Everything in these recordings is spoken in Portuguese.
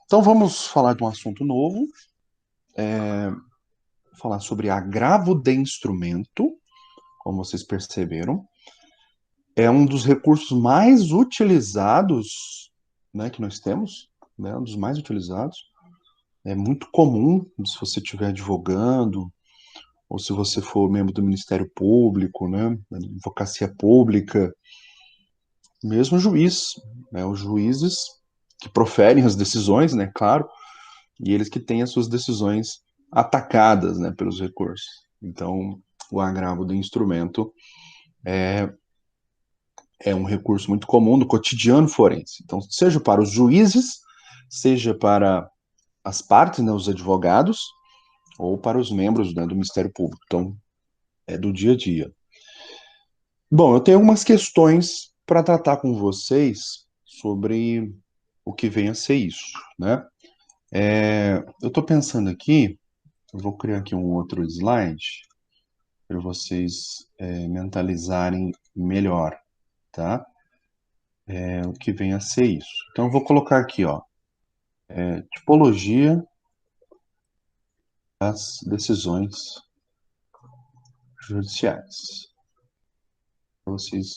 Então vamos falar de um assunto novo, falar sobre agravo de instrumento, como vocês perceberam. É um dos recursos mais utilizados, né, que nós temos, né, um dos mais utilizados. É muito comum, se você estiver advogando, ou se você for membro do Ministério Público, né, da advocacia pública, mesmo juiz, né, os juízes que proferem as decisões, né, claro, e eles que têm as suas decisões atacadas, né, pelos recursos. Então, o agravo do instrumento é um recurso muito comum no cotidiano forense. Então, seja para os juízes, seja para as partes, né, os advogados, ou para os membros, né, do Ministério Público. Então, é do dia a dia. Bom, eu tenho algumas questões para tratar com vocês sobre o que vem a ser isso, né? Eu estou pensando aqui, eu vou criar aqui um outro slide para vocês mentalizarem melhor, tá? O que vem a ser isso. Então, eu vou colocar aqui, ó, tipologia das decisões judiciais, para vocês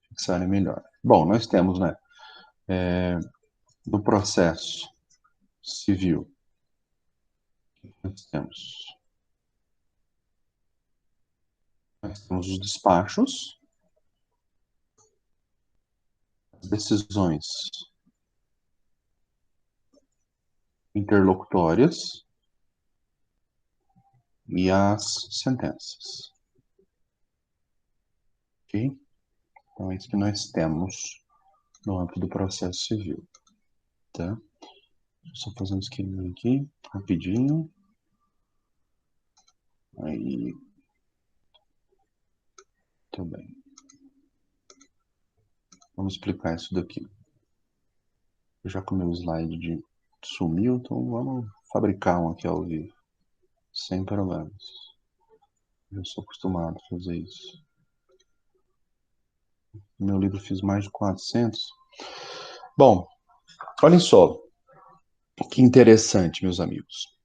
fixarem melhor. Bom, nós temos, né, no processo civil, nós temos, nós temos os despachos, as decisões interlocutórias e as sentenças, ok? Então, é isso que nós temos no âmbito do processo civil, tá? Só fazer um esqueminha aqui, rapidinho. Aí, tudo bem. Vamos explicar isso daqui. Já que o meu slide sumiu, então vamos fabricar um aqui ao vivo, sem problemas. Eu sou acostumado a fazer isso. No meu livro fiz mais de 400. Bom, olhem só, que interessante, meus amigos.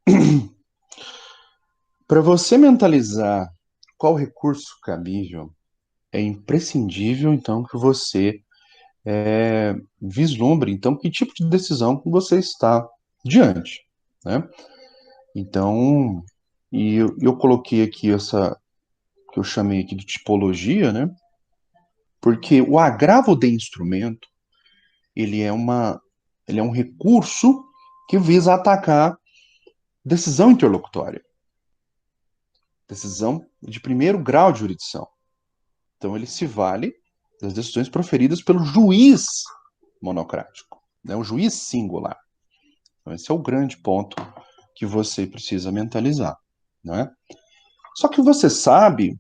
Para você mentalizar qual recurso cabível, é imprescindível, então, que você vislumbre, então, que tipo de decisão você está diante, né? Então, eu coloquei aqui essa, que eu chamei aqui de tipologia, né? Porque o agravo de instrumento, ele é uma, ele é um recurso que visa atacar decisão interlocutória, decisão de primeiro grau de jurisdição. Então, ele se vale das decisões proferidas pelo juiz monocrático, né? O juiz singular. Então, esse é o grande ponto que você precisa mentalizar, né? Só que você sabe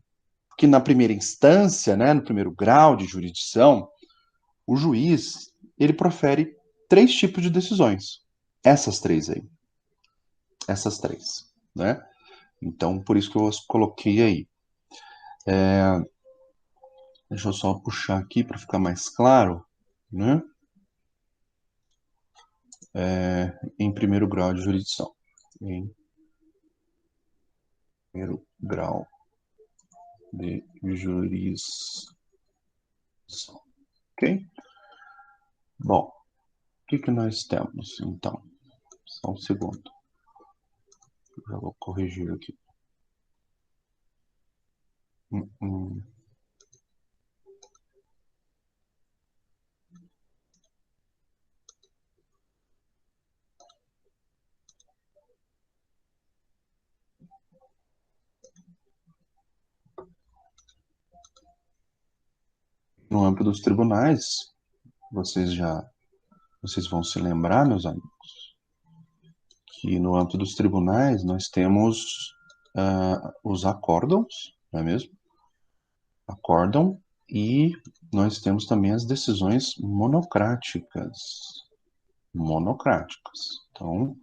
que na primeira instância, né, no primeiro grau de jurisdição, o juiz, ele profere três tipos de decisões. Essas três aí. Essas três, né? Então, por isso que eu as coloquei aí. Deixa eu só puxar aqui para ficar mais claro, né? Em primeiro grau de jurisdição. Em primeiro grau de jurisdição. Ok? Bom, o que que nós temos, então? Só um segundo. Já vou corrigir aqui. Hum, hum. No âmbito dos tribunais, vocês vão se lembrar, meus amigos, que no âmbito dos tribunais nós temos os acórdãos, não é mesmo? Acórdão, e nós temos também as decisões monocráticas. Monocráticas. Então,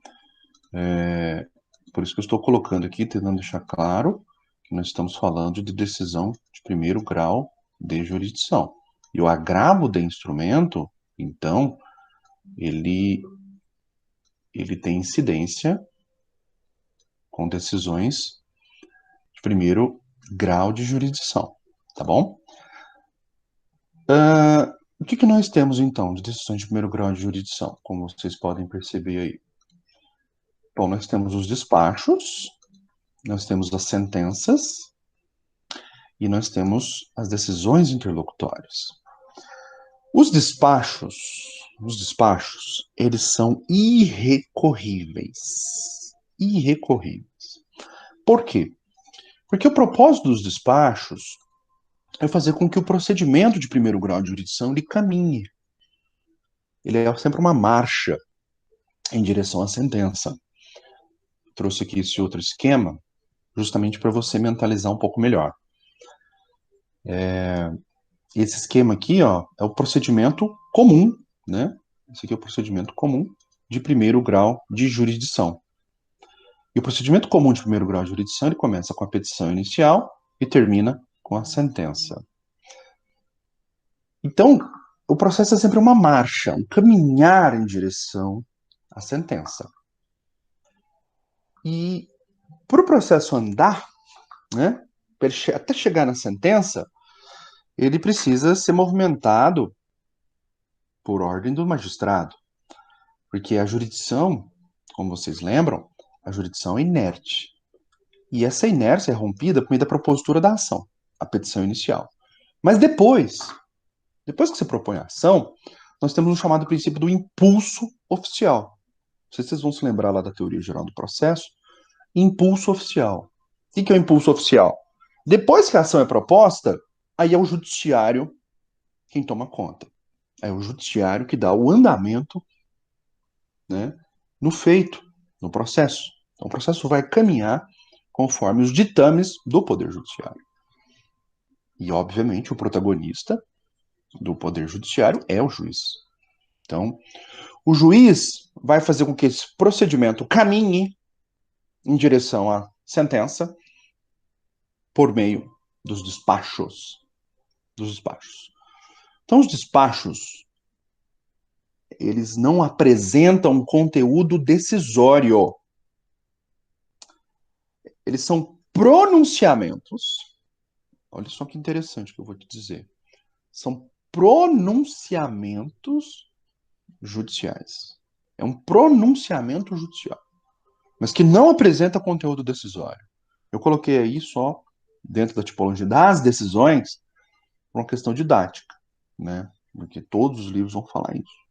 por isso que eu estou colocando aqui, tentando deixar claro que nós estamos falando de decisão de primeiro grau de jurisdição. E o agravo de instrumento, então, ele ele tem incidência com decisões de primeiro grau de jurisdição, tá bom? O que nós temos, então, de decisões de primeiro grau de jurisdição, como vocês podem perceber aí? Bom, nós temos os despachos, nós temos as sentenças e nós temos as decisões interlocutórias. Os despachos, eles são irrecorríveis. Irrecorríveis. Por quê? Porque o propósito dos despachos é fazer com que o procedimento de primeiro grau de jurisdição ele caminhe. Ele é sempre uma marcha em direção à sentença. Trouxe aqui esse outro esquema justamente para você mentalizar um pouco melhor. Esse esquema aqui, ó, é o procedimento comum, né? Esse aqui é o procedimento comum de primeiro grau de jurisdição. E o procedimento comum de primeiro grau de jurisdição, ele começa com a petição inicial e termina com a sentença. Então, o processo é sempre uma marcha, um caminhar em direção à sentença. E para o processo andar, né, até chegar na sentença, ele precisa ser movimentado por ordem do magistrado. Porque a jurisdição, como vocês lembram, a jurisdição é inerte. E essa inércia é rompida por meio da propositura da ação, a petição inicial. Mas depois que você propõe a ação, nós temos um chamado princípio do impulso oficial. Não sei se vocês vão se lembrar lá da teoria geral do processo. Impulso oficial. O que é o impulso oficial? Depois que a ação é proposta, aí é o judiciário quem toma conta. É o judiciário que dá o andamento, né, no feito, no processo. Então, o processo vai caminhar conforme os ditames do Poder Judiciário. E, obviamente, o protagonista do Poder Judiciário é o juiz. Então, o juiz vai fazer com que esse procedimento caminhe em direção à sentença por meio dos despachos. Então, os despachos, eles não apresentam conteúdo decisório. Eles são pronunciamentos. Olha só que interessante que eu vou te dizer. São pronunciamentos judiciais. É um pronunciamento judicial, mas que não apresenta conteúdo decisório. Eu coloquei aí só dentro da tipologia das decisões por uma questão didática, né? Porque todos os livros vão falar isso.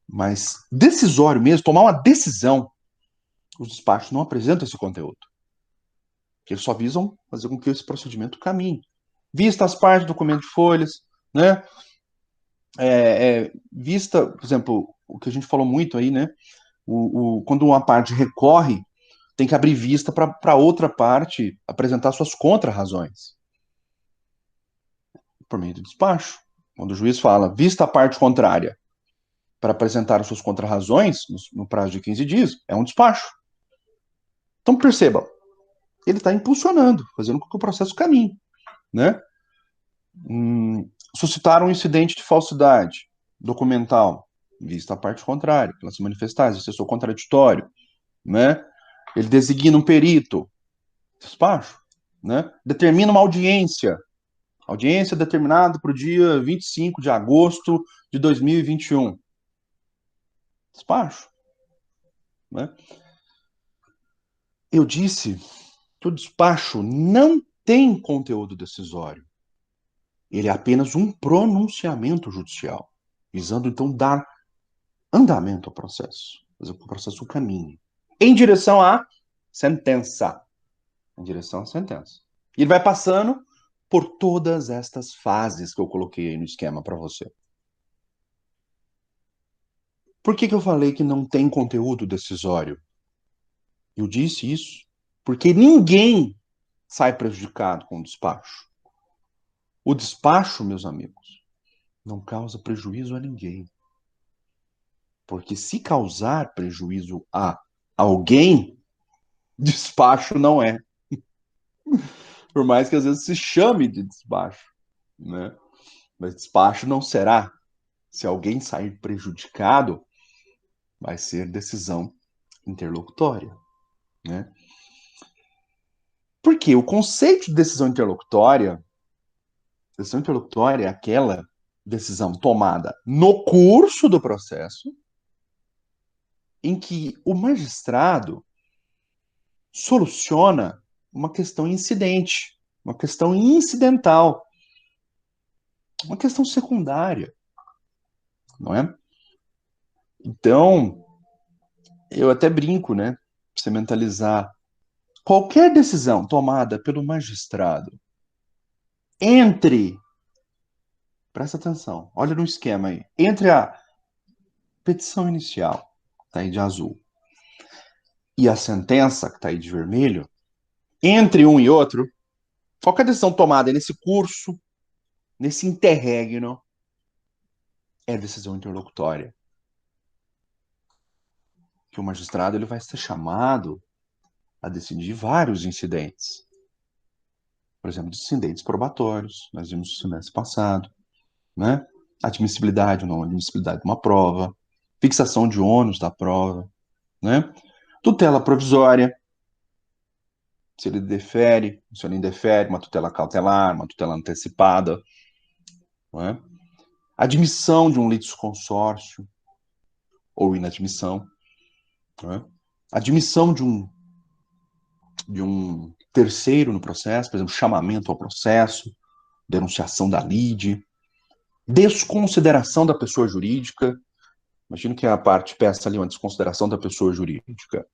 Mas decisório mesmo, tomar uma decisão, os despachos não apresentam esse conteúdo. Eles só visam fazer com que esse procedimento caminhe. Vista as partes do documento de folhas, né? Vista, por exemplo, o que a gente falou muito aí, né? Quando uma parte recorre, tem que abrir vista para outra parte apresentar suas contrarrazões. Por meio do despacho. Quando o juiz fala, vista a parte contrária, para apresentar as suas contrarrazões no prazo de 15 dias, é um despacho. Então, perceba, ele está impulsionando, fazendo com que o processo caminhe, né? Suscitar um incidente de falsidade documental, vista a parte contrária, para se manifestar, exerceu contraditório, né? Ele designa um perito, despacho, né? Determina uma audiência determinada para o dia 25 de agosto de 2021. Despacho, né? Eu disse que o despacho não tem conteúdo decisório. Ele é apenas um pronunciamento judicial, visando então dar andamento ao processo, fazer com que o processo caminhe em direção à sentença. Em direção à sentença. E ele vai passando por todas estas fases que eu coloquei aí no esquema para você. Por que eu falei que não tem conteúdo decisório? Eu disse isso porque ninguém sai prejudicado com o despacho. O despacho, meus amigos, não causa prejuízo a ninguém. Porque se causar prejuízo a alguém, despacho não é. Por mais que às vezes se chame de despacho, né? Mas despacho não será. Se alguém sair prejudicado, vai ser decisão interlocutória, né? Porque o conceito de decisão interlocutória é aquela decisão tomada no curso do processo em que o magistrado soluciona uma questão incidente, uma questão incidental, uma questão secundária, não é? Então, eu até brinco, né? Pra você mentalizar. Qualquer decisão tomada pelo magistrado entre, presta atenção, olha no esquema aí, entre a petição inicial, que tá aí de azul, e a sentença, que tá aí de vermelho, entre um e outro, qualquer decisão tomada nesse curso, nesse interregno, é decisão interlocutória. Que o magistrado ele vai ser chamado a decidir vários incidentes. Por exemplo, incidentes probatórios, nós vimos no semestre passado, né? Admissibilidade ou não admissibilidade de uma prova, fixação de ônus da prova, né? Tutela provisória, se ele defere, se ele indefere, uma tutela cautelar, uma tutela antecipada, né? Admissão de um litisconsórcio ou inadmissão, né? Admissão de um terceiro no processo, por exemplo, chamamento ao processo, denunciação da lide, desconsideração da pessoa jurídica. Imagino que a parte peça ali uma desconsideração da pessoa jurídica.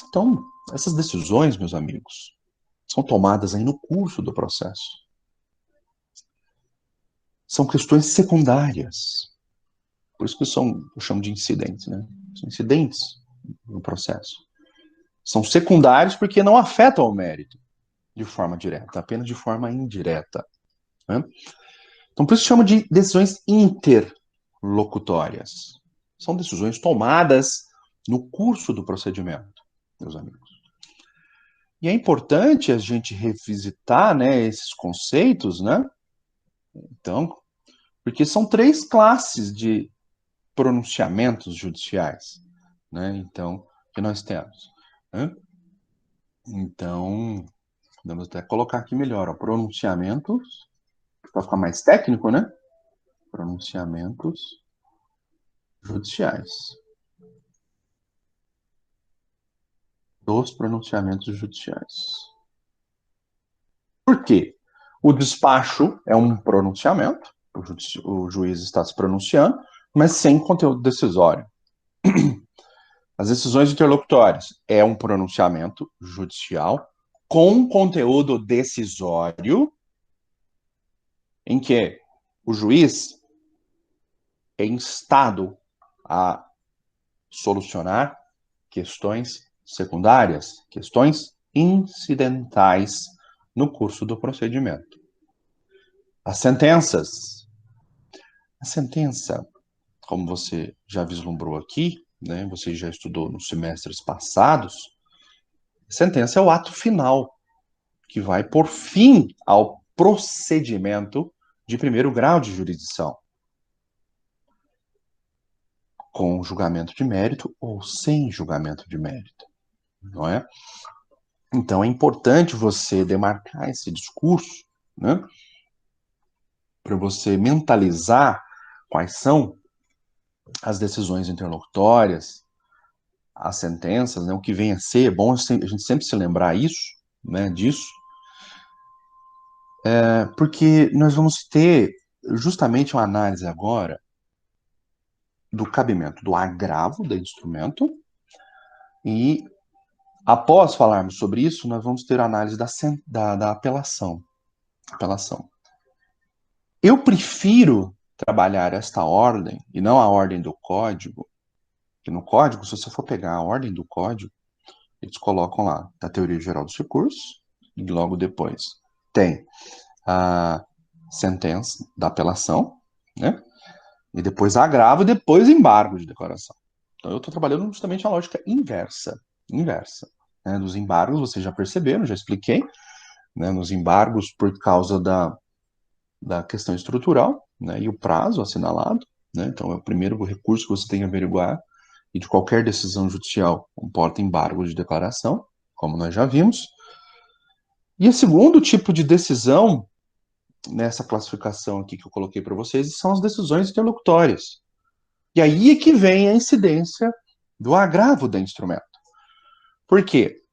Então, essas decisões, meus amigos, são tomadas aí no curso do processo. São questões secundárias. Por isso que eu chamo de incidentes, né? São incidentes no processo. São secundários porque não afetam o mérito de forma direta, apenas de forma indireta, né? Então, por isso chama de decisões interlocutórias. São decisões tomadas no curso do procedimento, meus amigos. E é importante a gente revisitar, né, esses conceitos, né? Então, porque são três classes de pronunciamentos judiciais, né? Então, que nós temos, né? Então, vamos até colocar aqui melhor, ó, pronunciamentos, para ficar mais técnico, né? Pronunciamentos judiciais. Dos pronunciamentos judiciais. Por quê? O despacho é um pronunciamento, o juiz está se pronunciando, mas sem conteúdo decisório. As decisões interlocutórias é um pronunciamento judicial com conteúdo decisório, em que o juiz é instado a solucionar questões secundárias, questões incidentais no curso do procedimento. As sentenças. A sentença, como você já vislumbrou aqui, né, você já estudou nos semestres passados, a sentença é o ato final que vai por fim ao procedimento de primeiro grau de jurisdição, com julgamento de mérito ou sem julgamento de mérito, não é? Então é importante você demarcar esse discurso, né, para você mentalizar quais são as decisões interlocutórias, as sentenças, né, o que vem a ser. É bom a gente sempre se lembrar disso, porque nós vamos ter justamente uma análise agora do cabimento do agravo do instrumento e, após falarmos sobre isso, nós vamos ter a análise da apelação. Eu prefiro trabalhar esta ordem e não a ordem do código, que no código, se você for pegar a ordem do código, eles colocam lá a teoria geral dos recursos e logo depois tem a sentença da apelação, né? E depois agravo e depois embargo de declaração. Então eu estou trabalhando justamente a lógica inversa, né? Dos embargos, vocês já perceberam, já expliquei, né? Nos embargos por causa da questão estrutural, né? E o prazo assinalado, né? Então, é o primeiro recurso que você tem que averiguar, e de qualquer decisão judicial comporta embargo de declaração, como nós já vimos. E o segundo tipo de decisão, nessa classificação aqui que eu coloquei para vocês, são as decisões interlocutórias. E aí é que vem a incidência do agravo da instrumento. Por quê?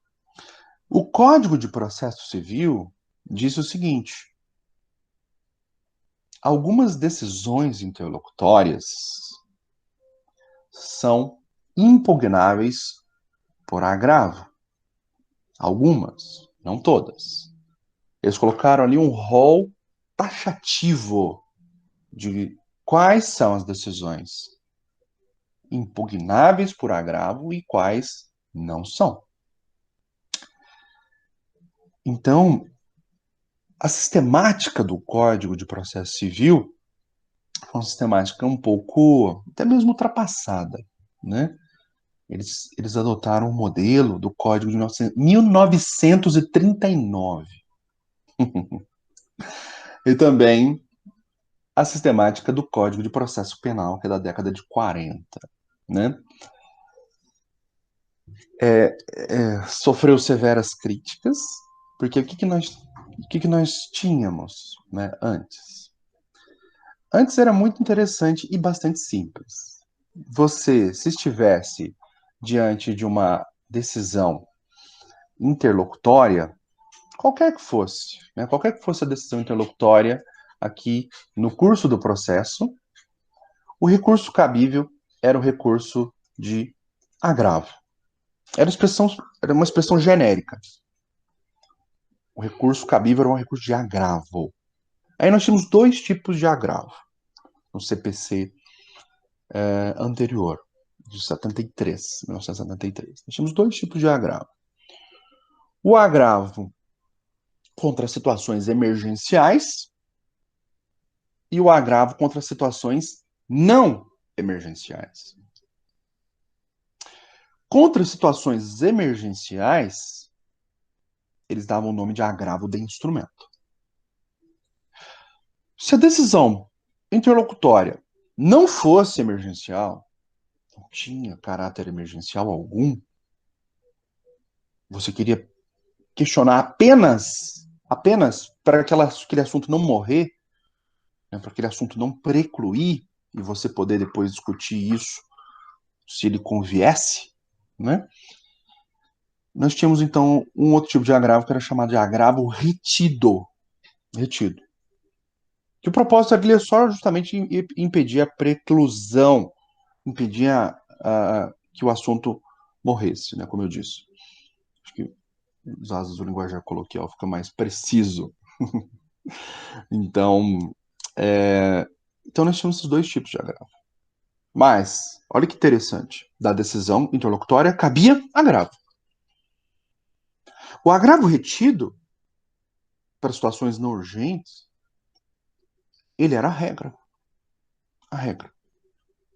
O Código de Processo Civil diz o seguinte: algumas decisões interlocutórias são impugnáveis por agravo. Algumas, não todas. Eles colocaram ali um rol taxativo de quais são as decisões impugnáveis por agravo e quais não são. Então, a sistemática do Código de Processo Civil é uma sistemática um pouco, até mesmo ultrapassada, né? Eles adotaram um modelo do Código de 1939. E também a sistemática do Código de Processo Penal, que é da década de 40, né? Sofreu severas críticas, porque o que nós tínhamos, né, antes? Antes era muito interessante e bastante simples. Você, se estivesse diante de uma decisão interlocutória, qualquer que fosse, né, qualquer que fosse a decisão interlocutória aqui no curso do processo, o recurso cabível era o recurso de agravo. Era uma expressão genérica. O recurso cabível era um recurso de agravo. Aí nós tínhamos dois tipos de agravo no CPC anterior, de 73, 1973. Nós tínhamos dois tipos de agravo. O agravo contra situações emergenciais e o agravo contra situações não emergenciais. Contra situações emergenciais, eles davam o nome de agravo de instrumento. Se a decisão interlocutória não fosse emergencial, não tinha caráter emergencial algum, você queria questionar apenas para aquele assunto não morrer, né, para aquele assunto não precluir e você poder depois discutir isso se ele conviesse, né? Nós tínhamos então um outro tipo de agravo que era chamado de agravo retido. Retido. Que o propósito dele é só justamente impedir a preclusão, impedir que o assunto morresse, né? Como eu disse. Acho que os asas do linguajar coloquial fica mais preciso. Então, então nós tínhamos esses dois tipos de agravo. Mas, olha que interessante, da decisão interlocutória cabia agravo. O agravo retido, para situações não urgentes, ele era a regra. A regra.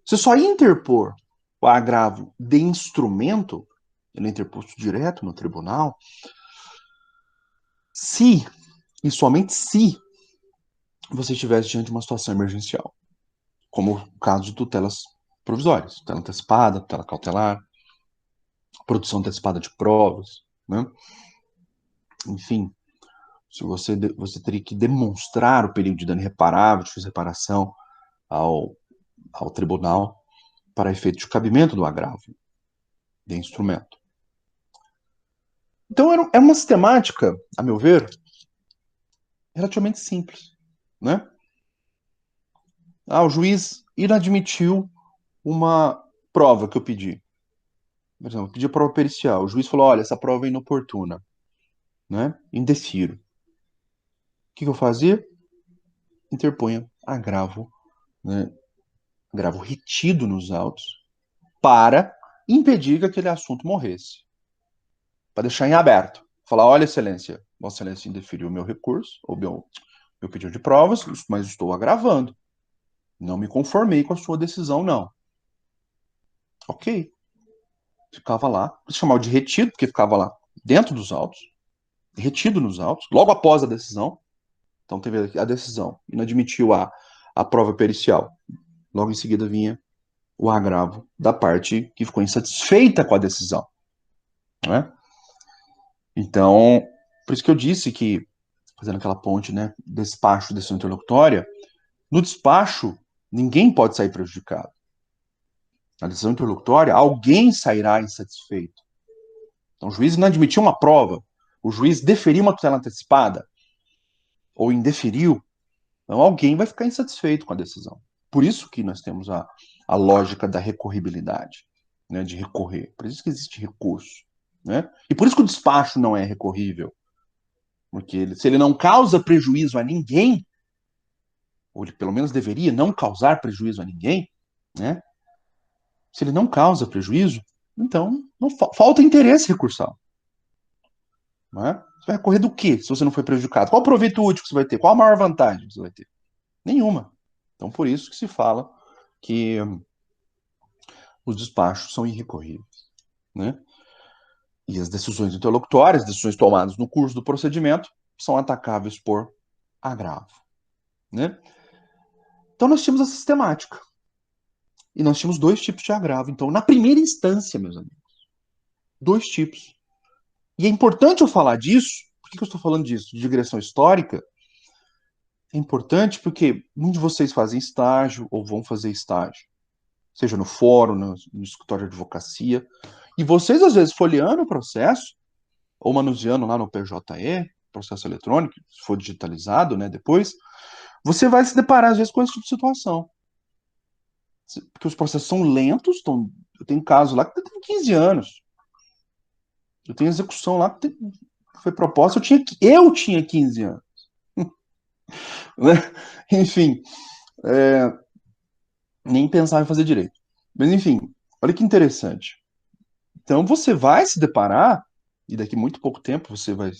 Você só ia interpor o agravo de instrumento, ele é interposto direto no tribunal, se, e somente se, você estivesse diante de uma situação emergencial, como o caso de tutelas provisórias, tutela antecipada, tutela cautelar, produção antecipada de provas, né? Enfim, se você teria que demonstrar o período de dano irreparável, de reparação ao tribunal para efeito de cabimento do agravo de instrumento. Então, é uma sistemática, a meu ver, relativamente simples, né? O juiz inadmitiu uma prova que eu pedi. Por exemplo, eu pedi a prova pericial. O juiz falou, olha, essa prova é inoportuna, né? Indefiro. O que eu fazia? Interpunha agravo, né? Agravo retido nos autos para impedir que aquele assunto morresse. Para deixar em aberto. Falar, olha, excelência, Vossa Excelência indeferiu o meu recurso, ou meu pedido de provas, mas estou agravando. Não me conformei com a sua decisão, não. Ok. Ficava lá. Chamava de retido, porque ficava lá dentro dos autos, retido nos autos, logo após a decisão. Então teve a decisão, inadmitiu a prova pericial. logo em seguida vinha o agravo da parte que ficou insatisfeita com a decisão, né? Então, por isso que eu disse que, fazendo aquela ponte, né, despacho, decisão interlocutória, no despacho, ninguém pode sair prejudicado. Na decisão interlocutória, alguém sairá insatisfeito. Então, o juiz não admitiu uma prova, o juiz deferiu uma tutela antecipada, ou indeferiu, então alguém vai ficar insatisfeito com a decisão. Por isso que nós temos a lógica da recorribilidade, né, de recorrer. Por isso que existe recurso. Né? E por isso que o despacho não é recorrível. Porque se ele não causa prejuízo a ninguém, ou ele pelo menos deveria não causar prejuízo a ninguém, né? Se ele não causa prejuízo, então não falta interesse recursal. Não é? Você vai recorrer do quê se você não foi prejudicado? Qual o proveito útil que você vai ter? Qual a maior vantagem que você vai ter? Nenhuma. Então, por isso que se fala que os despachos são irrecorríveis. Né? E as decisões interlocutórias, decisões tomadas no curso do procedimento, são atacáveis por agravo. Né? Então, nós tínhamos a sistemática. E nós tínhamos dois tipos de agravo. Então, na primeira instância, meus amigos, dois tipos. E é importante eu falar disso. Por que eu estou falando disso? De digressão histórica. É importante porque muitos de vocês fazem estágio ou vão fazer estágio, seja no fórum, no escritório de advocacia, e vocês, às vezes, folheando o processo, ou manuseando lá no PJE, processo eletrônico, se for digitalizado, né, depois, você vai se deparar, às vezes, com esse tipo de situação. Porque os processos são lentos, eu tenho caso lá que tem 15 anos. Eu tenho execução lá que foi proposta, eu tinha 15 anos. Né? Enfim, nem pensava em fazer direito. Mas, enfim, olha que interessante. Então, você vai se deparar, e daqui muito pouco tempo você vai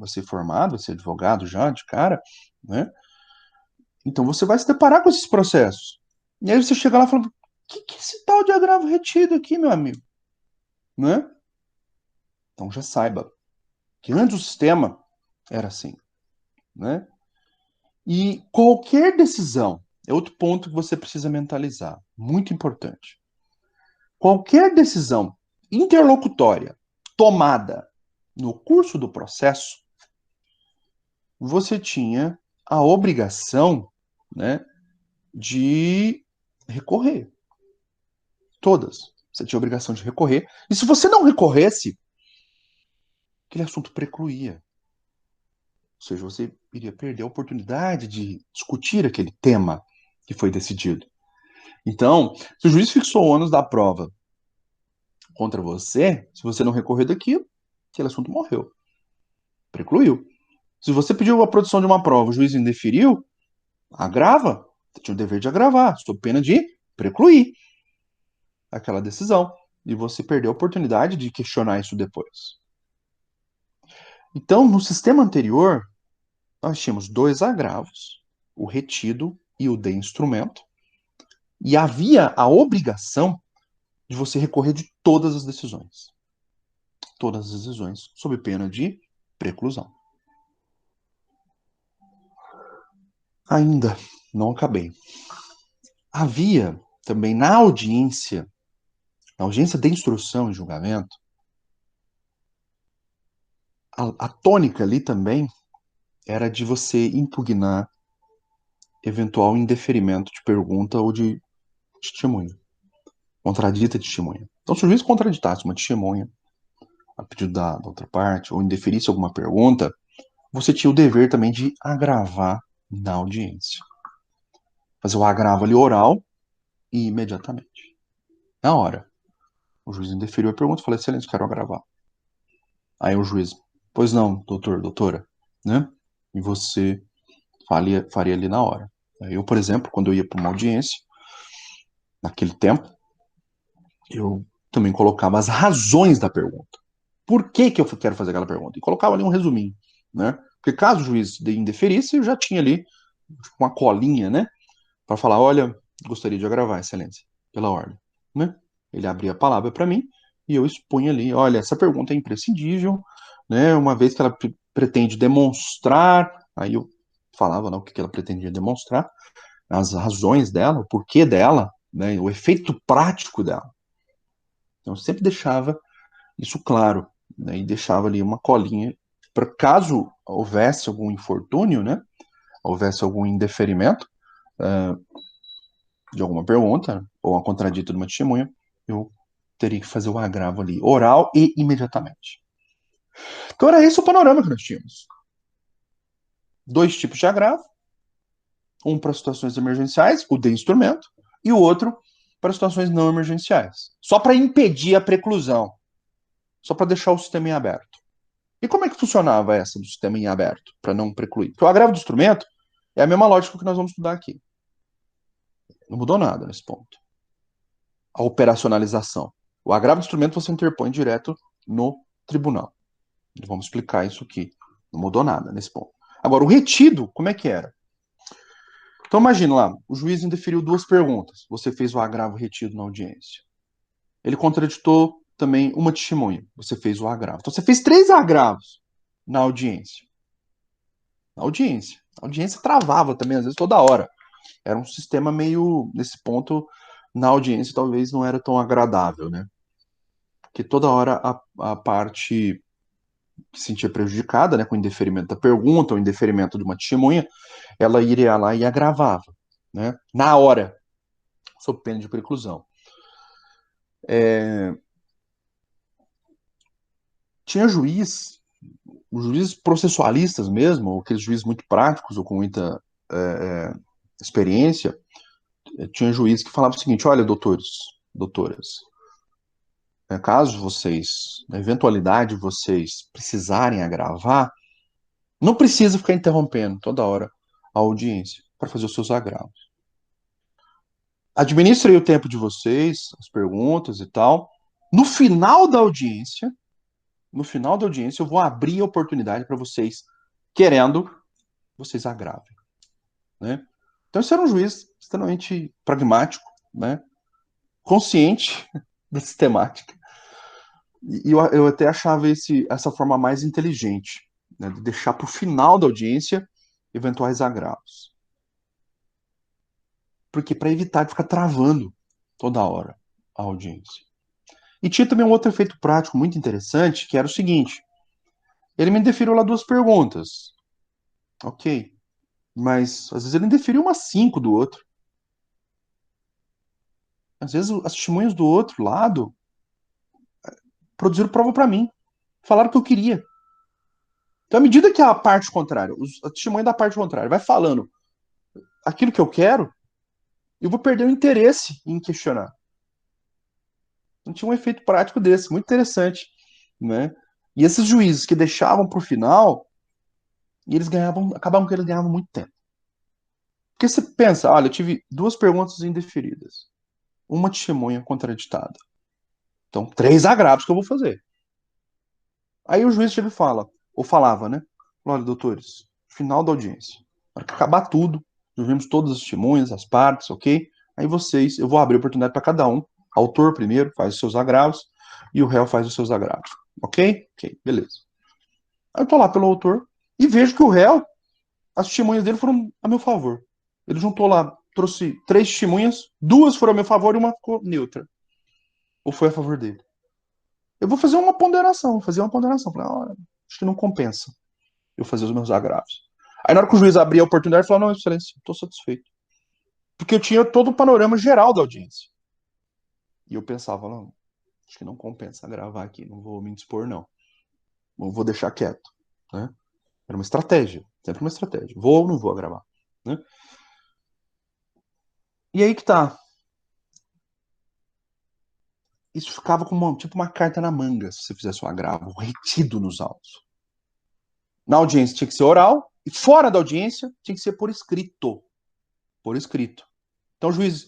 ser formado, vai ser advogado já, de cara, né? Então, você vai se deparar com esses processos. E aí você chega lá e fala, o que é esse tal de agravo retido aqui, meu amigo? Né? Então, já saiba que antes o sistema era assim, né? E qualquer decisão, é outro ponto que você precisa mentalizar, muito importante. Qualquer decisão interlocutória tomada no curso do processo, você tinha a obrigação, né, de recorrer. Todas. Você tinha a obrigação de recorrer. E se você não recorresse, aquele assunto precluía. Ou seja, você iria perder a oportunidade de discutir aquele tema que foi decidido. Então, se o juiz fixou o ônus da prova contra você, se você não recorrer daquilo, aquele assunto morreu. Precluiu. Se você pediu a produção de uma prova, o juiz indeferiu, agrava. Você tinha o dever de agravar, sob pena de precluir aquela decisão. E você perdeu a oportunidade de questionar isso depois. Então, no sistema anterior, nós tínhamos dois agravos, o retido e o de instrumento, e havia a obrigação de você recorrer de todas as decisões. Todas as decisões, sob pena de preclusão. Ainda não acabei. Havia também na audiência de instrução e julgamento, a tônica ali também era de você impugnar eventual indeferimento de pergunta ou de testemunha, contradita testemunha. Então, se o juiz contraditasse uma testemunha a pedido da outra parte, ou indeferisse alguma pergunta, você tinha o dever também de agravar na audiência. Fazer o agravo ali oral e imediatamente. Na hora. O juiz indeferiu a pergunta, falei, excelente, quero agravar. Aí o juiz, pois não, doutor, doutora, né? E você faria ali na hora. Eu, por exemplo, quando eu ia para uma audiência, naquele tempo, eu também colocava as razões da pergunta. Por que que eu quero fazer aquela pergunta? E colocava ali um resuminho, né? Porque caso o juiz indeferisse, eu já tinha ali uma colinha, né? Para falar, olha, gostaria de agravar, excelência, pela ordem, né? Ele abria a palavra para mim e eu expunha ali, olha, essa pergunta é imprescindível, né? Uma vez que ela pretende demonstrar, aí eu falava, não, o que ela pretendia demonstrar, as razões dela, o porquê dela, né, o efeito prático dela. Então, eu sempre deixava isso claro, né, e deixava ali uma colinha para caso houvesse algum infortúnio, né, houvesse algum indeferimento de alguma pergunta, ou uma contradita de uma testemunha, eu teria que fazer o agravo ali, oral e imediatamente. Então era esse o panorama que nós tínhamos. Dois tipos de agravo, um para situações emergenciais, o de instrumento, e o outro para situações não emergenciais. Só para impedir a preclusão, só para deixar o sistema em aberto. E como é que funcionava essa do sistema em aberto, para não precluir? Porque o agravo do instrumento é a mesma lógica que nós vamos estudar aqui. Não mudou nada nesse ponto. A operacionalização. O agravo do instrumento você interpõe direto no tribunal. Vamos explicar isso aqui. Não mudou nada nesse ponto. Agora, o retido, como é que era? Então, imagina lá, o juiz indeferiu duas perguntas. Você fez o agravo retido na audiência. Ele contraditou também uma testemunha. Você fez o agravo. Então, você fez três agravos na audiência. Na audiência. A audiência travava também, às vezes, toda hora. Era um sistema meio, nesse ponto, na audiência talvez não era tão agradável, né? Porque toda hora a parte que se sentia prejudicada, né, com o indeferimento da pergunta, ou indeferimento de uma testemunha, ela iria lá e agravava, né? Na hora, sob pena de preclusão. Tinha juiz, os juízes processualistas mesmo, ou aqueles juízes muito práticos ou com muita experiência, tinha juiz que falava o seguinte: olha, doutores, doutoras, caso vocês, na eventualidade vocês precisarem agravar, não precisa ficar interrompendo toda hora a audiência para fazer os seus agravos. Administrei o tempo de vocês, as perguntas e tal. No final da audiência, no final da audiência, eu vou abrir a oportunidade para vocês, querendo, vocês agravem, né? Então, esse era um juiz extremamente pragmático, né? Consciente da sistemática. E eu até achava essa forma mais inteligente, né? De deixar para o final da audiência eventuais agravos. Porque para evitar de ficar travando toda hora a audiência. E tinha também um outro efeito prático muito interessante, que era o seguinte: ele me indeferiu lá duas perguntas. Ok. Mas às vezes ele indeferiu umas cinco do outro. Às vezes as testemunhas do outro lado produziram prova para mim. Falaram o que eu queria. Então, à medida que a parte contrária, a testemunha da parte contrária vai falando aquilo que eu quero, eu vou perder o interesse em questionar. Então, tinha um efeito prático desse, muito interessante, né? E esses juízes que deixavam para o final, eles ganhavam, acabavam que eles ganhavam muito tempo. Porque você pensa, olha, eu tive duas perguntas indeferidas, uma testemunha contraditada. Então, três agravos que eu vou fazer. Aí o juiz chega e fala, ou falava, né? Olha, doutores, final da audiência. Na hora que acabar tudo, ouvimos todas as testemunhas, as partes, ok? Aí vocês, eu vou abrir oportunidade para cada um. Autor primeiro faz os seus agravos e o réu faz os seus agravos. Ok? Ok, beleza. Aí eu tô lá pelo autor e vejo que o réu, as testemunhas dele foram a meu favor. Ele juntou lá, trouxe três testemunhas, duas foram a meu favor e uma ficou neutra. Ou foi a favor dele. Eu vou fazer uma ponderação, vou fazer uma ponderação. Falei, ah, acho que não compensa eu fazer os meus agravos. Aí na hora que o juiz abria a oportunidade, ele falou, não, excelência, estou satisfeito. Porque eu tinha todo o panorama geral da audiência. E eu pensava, não, acho que não compensa gravar aqui, não vou me dispor, não. Não vou deixar quieto. Né? Era uma estratégia, sempre uma estratégia. Vou ou não vou gravar. Né? E aí que tá. Isso ficava como tipo uma carta na manga, se você fizesse um agravo, retido nos autos. Na audiência tinha que ser oral, e fora da audiência tinha que ser por escrito. Por escrito. Então, juiz,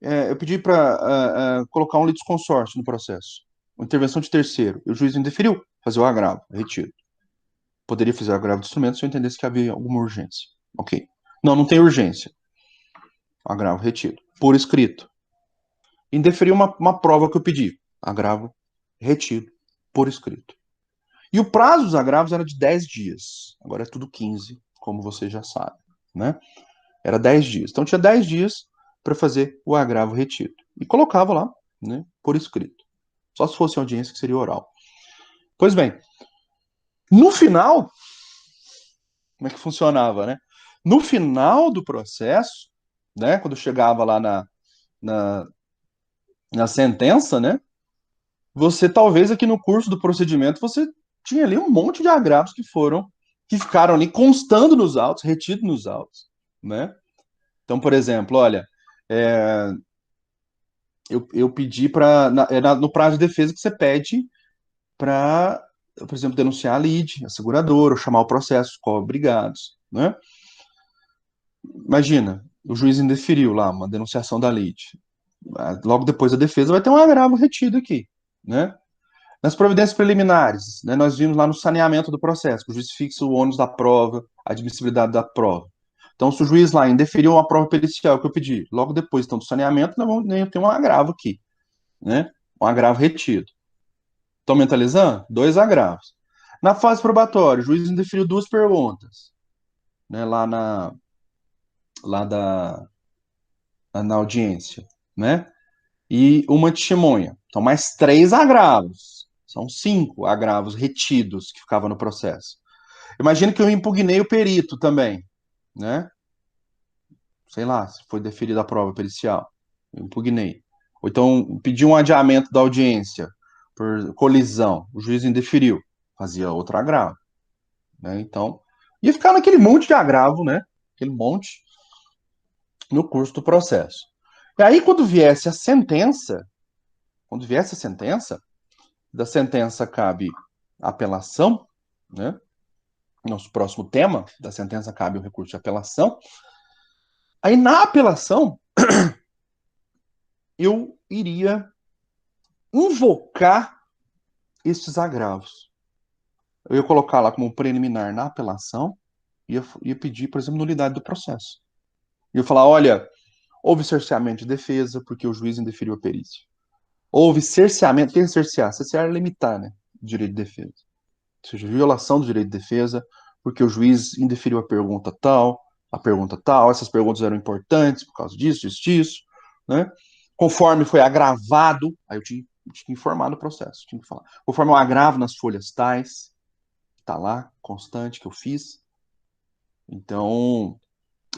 eu pedi para colocar um litisconsórcio no processo, uma intervenção de terceiro, e o juiz indeferiu, fazer o agravo, retiro. Poderia fazer o agravo do instrumento se eu entendesse que havia alguma urgência. Ok. Não, não tem urgência. Agravo, retido. Por escrito. Indeferiu uma prova que eu pedi. Agravo, retido. Por escrito. E o prazo dos agravos era de 10 dias. Agora é tudo 15, como você já sabe. Né? Era 10 dias. Então tinha 10 dias para fazer o agravo retido. E colocava lá, né, por escrito. Só se fosse audiência que seria oral. Pois bem, no final, como é que funcionava, né? No final do processo, né, quando chegava lá na, na sentença, né, você talvez aqui no curso do procedimento, você tinha ali um monte de agravos que ficaram ali constando nos autos, retidos nos autos, né? Então, por exemplo, olha, é, eu pedi para, no prazo de defesa que você pede para, por exemplo, denunciar a lide, a seguradora, ou chamar o processo, obrigados, né? Imagina, o juiz indeferiu lá uma denunciação da lide. Logo depois da defesa vai ter um agravo retido aqui, né? Nas providências preliminares, né, nós vimos lá no saneamento do processo, que o juiz fixa o ônus da prova, a admissibilidade da prova. Então, se o juiz lá indeferiu uma prova pericial que eu pedi, logo depois então, do saneamento, nós vamos ter um agravo aqui, né? Um agravo retido. Estão mentalizando? Dois agravos. Na fase probatória, o juiz indeferiu duas perguntas, né, lá na audiência, né? E uma testemunha. Então, mais três agravos. São cinco agravos retidos que ficavam no processo. Imagina que eu impugnei o perito também, né? Sei lá, se foi deferida a prova pericial. Eu impugnei. Ou então pedi um adiamento da audiência por colisão. O juiz indeferiu. Fazia outro agravo, né? Então, ia ficar naquele monte de agravo, né? Aquele monte no curso do processo. E aí, quando viesse a sentença, da sentença cabe apelação, né? Nosso próximo tema da sentença cabe o recurso de apelação. Aí na apelação eu iria invocar esses agravos. Eu ia colocar lá como preliminar na apelação, ia pedir, por exemplo, nulidade do processo. Ia falar, olha, houve cerceamento de defesa porque o juiz indeferiu a perícia. Houve cerceamento, tem que cercear? Cercear é limitar, né? O direito de defesa. Ou seja, violação do direito de defesa, porque o juiz indeferiu a pergunta tal, essas perguntas eram importantes por causa disso, disso, né? Conforme foi agravado, aí eu tinha que informar no processo, tinha que falar. Conforme eu agravo nas folhas tais, tá lá, constante, que eu fiz. Então,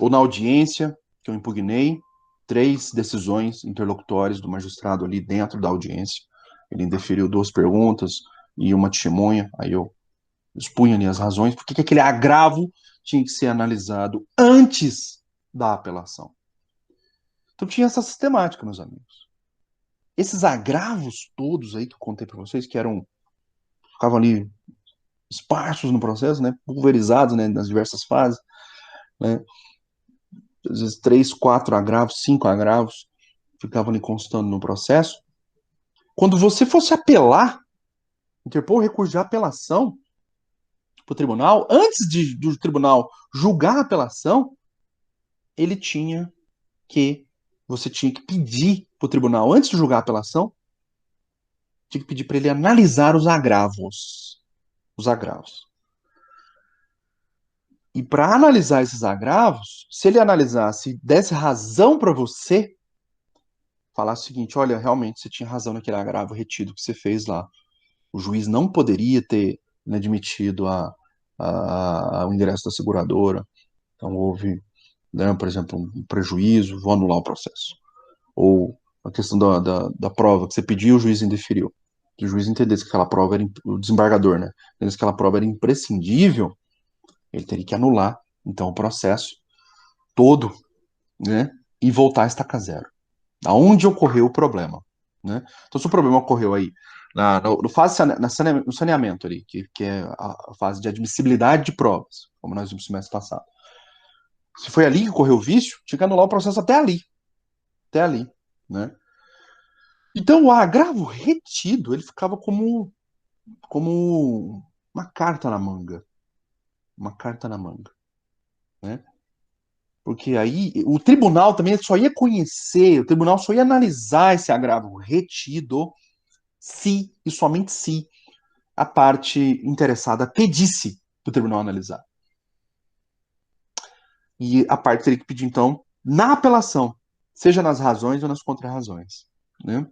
ou na audiência, que eu impugnei, três decisões interlocutórias do magistrado ali dentro da audiência. Ele indeferiu duas perguntas e uma testemunha, aí eu expunha ali as razões, por que aquele agravo tinha que ser analisado antes da apelação. Então tinha essa sistemática, meus amigos. Esses agravos todos aí que eu contei para vocês, que ficavam ali esparsos no processo, né, pulverizados, né, nas diversas fases, né, às vezes 3, 4 agravos, 5 agravos, ficavam ali constando no processo. Quando você fosse apelar, interpor o recurso de apelação para o tribunal, antes do tribunal julgar a apelação, ele tinha que você tinha que pedir para o tribunal, antes de julgar a apelação, tinha que pedir para ele analisar os agravos. Os agravos. E para analisar esses agravos, se ele analisasse, desse razão para você, falasse o seguinte: olha, realmente você tinha razão naquele agravo retido que você fez lá. O juiz não poderia ter, né, admitido o ingresso da seguradora. Então houve, né, por exemplo, um prejuízo, vou anular o processo. Ou a questão da prova que você pediu, o juiz indeferiu. Que o juiz entendesse que aquela prova era, o desembargador, né? Entendesse que aquela prova era imprescindível, ele teria que anular, então, o processo todo, né? E voltar a estaca zero. Aonde ocorreu o problema, né? Então, se o problema ocorreu aí no saneamento ali, que é a fase de admissibilidade de provas, como nós vimos no semestre passado. Se foi ali que ocorreu o vício, tinha que anular o processo até ali, né? Então, o agravo retido, ele ficava como uma carta na manga. Uma carta na manga, né? Porque aí o tribunal também só ia conhecer, o tribunal só ia analisar esse agravo retido se, e somente se, a parte interessada pedisse para o tribunal analisar. E a parte teria que pedir, então, na apelação, seja nas razões ou nas contrarrazões, né?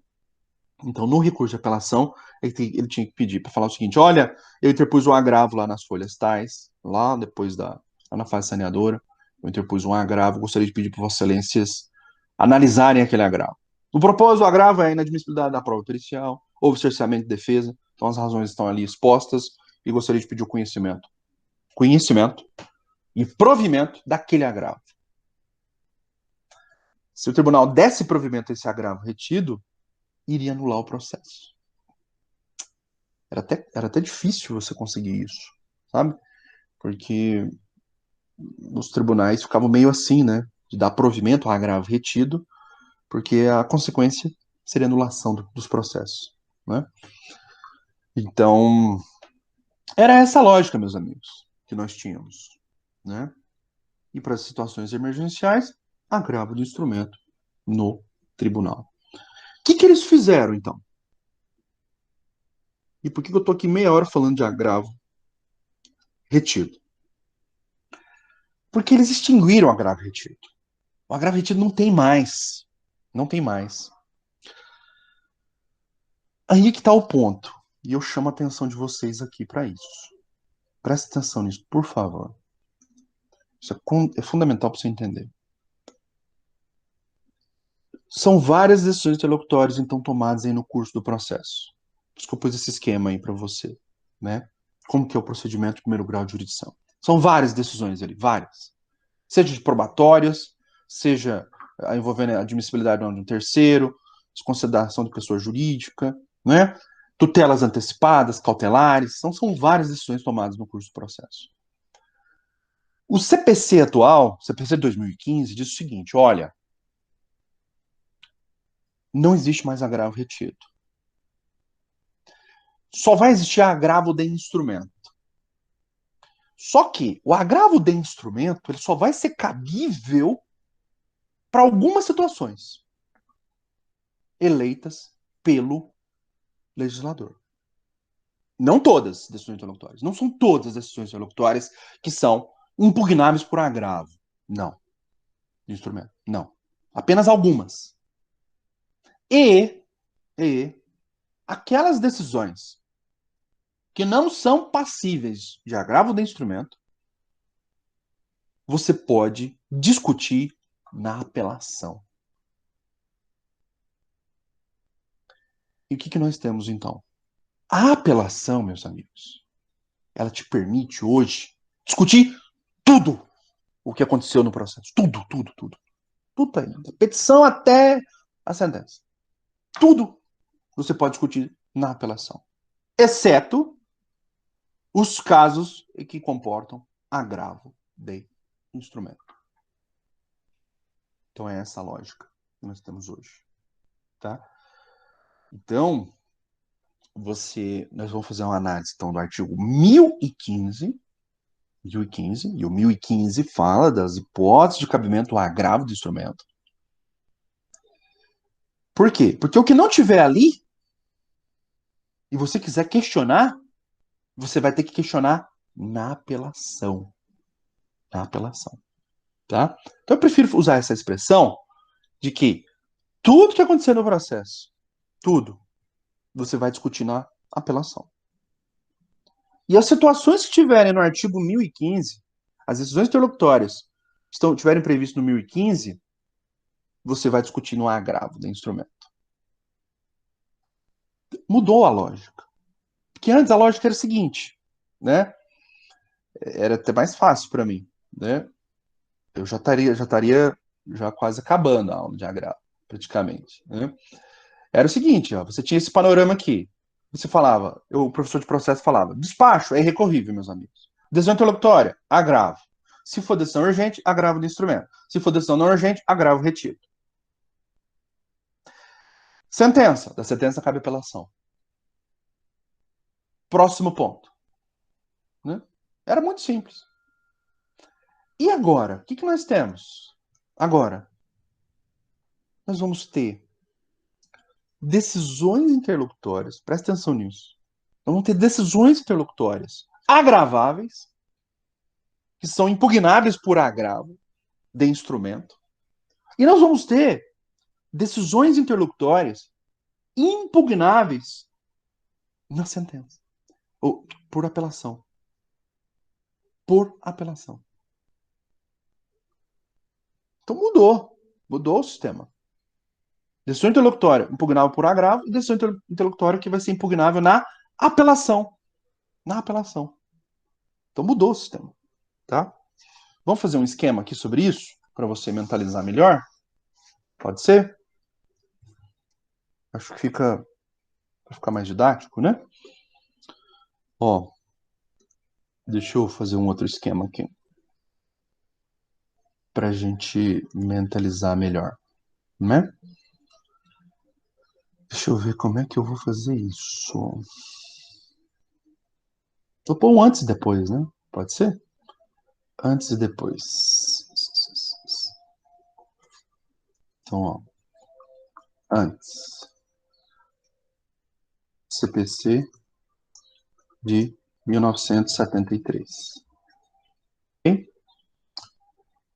Então, no recurso de apelação, ele tinha que pedir para falar o seguinte: olha, eu interpus um agravo lá nas folhas tais, lá depois lá na fase saneadora, eu interpus um agravo, gostaria de pedir para Vossas Excelências analisarem aquele agravo. No propósito, o agravo é a inadmissibilidade da prova pericial, houve cerceamento de defesa, então as razões estão ali expostas e gostaria de pedir o conhecimento e provimento daquele agravo. Se o tribunal desse provimento a esse agravo retido, iria anular o processo. Era até difícil você conseguir isso, sabe? Porque os tribunais ficavam meio assim, né? De dar provimento ao agravo retido, porque a consequência seria anulação dos processos, né? Então, era essa a lógica, meus amigos, que nós tínhamos, né? E para as situações emergenciais, agravo do instrumento no tribunal. O que eles fizeram, então? E por que eu estou aqui meia hora falando de agravo retido? Porque eles extinguiram o agravo retido. O agravo retido não tem mais. Não tem mais. Aí que está o ponto. E eu chamo a atenção de vocês aqui para isso. Presta atenção nisso, por favor. Isso é fundamental para você entender. São várias decisões interlocutórias, então, tomadas aí no curso do processo. Por isso que eu pus esse esquema aí para você, né? Como que é o procedimento de primeiro grau de jurisdição. São várias decisões ali, várias. Seja de probatórias, seja envolvendo a admissibilidade de um terceiro, desconsideração de pessoa jurídica, né? Tutelas antecipadas, cautelares, são várias decisões tomadas no curso do processo. O CPC atual, CPC de 2015, diz o seguinte: olha, não existe mais agravo retido. Só vai existir agravo de instrumento. Só que o agravo de instrumento ele só vai ser cabível para algumas situações eleitas pelo legislador. Não todas as decisões interlocutórias. Não são todas as decisões interlocutórias que são impugnáveis por agravo. Não. De instrumento. Não. Apenas algumas. E aquelas decisões que não são passíveis de agravo de instrumento, você pode discutir na apelação. E o que nós temos então? A apelação, meus amigos, ela te permite hoje discutir tudo o que aconteceu no processo. Tudo, tudo, tudo. Tudo ainda. Petição até a sentença. Tudo você pode discutir na apelação. Exceto os casos que comportam agravo de instrumento. Então é essa a lógica que nós temos hoje. Tá? Então, nós vamos fazer uma análise então, do artigo 1015, e o 1015 fala das hipóteses de cabimento ao agravo do instrumento. Por quê? Porque o que não tiver ali, e você quiser questionar, você vai ter que questionar na apelação. Na apelação. Tá? Então eu prefiro usar essa expressão de que tudo que acontecer no processo, tudo, você vai discutir na apelação. E as situações que tiverem no artigo 1015, as decisões interlocutórias que tiverem previsto no 1015, você vai discutir no agravo do instrumento. Mudou a lógica. Porque antes a lógica era a seguinte, né? Era até mais fácil para mim, né? Eu já estaria quase acabando a aula de agravo, praticamente, né? Era o seguinte, ó, você tinha esse panorama aqui. Você falava, o professor de processo falava, despacho é irrecorrível, meus amigos. Decisão interlocutória, agravo. Se for decisão urgente, agravo do instrumento. Se for decisão não urgente, agravo retido. Sentença. Da sentença cabe apelação. Próximo ponto. Né? Era muito simples. E agora? O que nós temos? Agora, nós vamos ter decisões interlocutórias, presta atenção nisso. Nós vamos ter decisões interlocutórias agraváveis, que são impugnáveis por agravo, de instrumento. E nós vamos ter decisões interlocutórias impugnáveis na sentença. Ou por apelação. Por apelação. Então mudou o sistema. Decisão interlocutória impugnável por agravo e decisão interlocutória que vai ser impugnável na apelação. Na apelação. Então mudou o sistema, tá? Vamos fazer um esquema aqui sobre isso para você mentalizar melhor? Pode ser? Acho que fica para ficar mais didático, né? Ó, deixa eu fazer um outro esquema aqui para a gente mentalizar melhor, né? Deixa eu ver como é que eu vou fazer isso. Vou pôr um antes e depois, né? Pode ser? Antes e depois. Então, ó. Antes. CPC de 1973. Ok?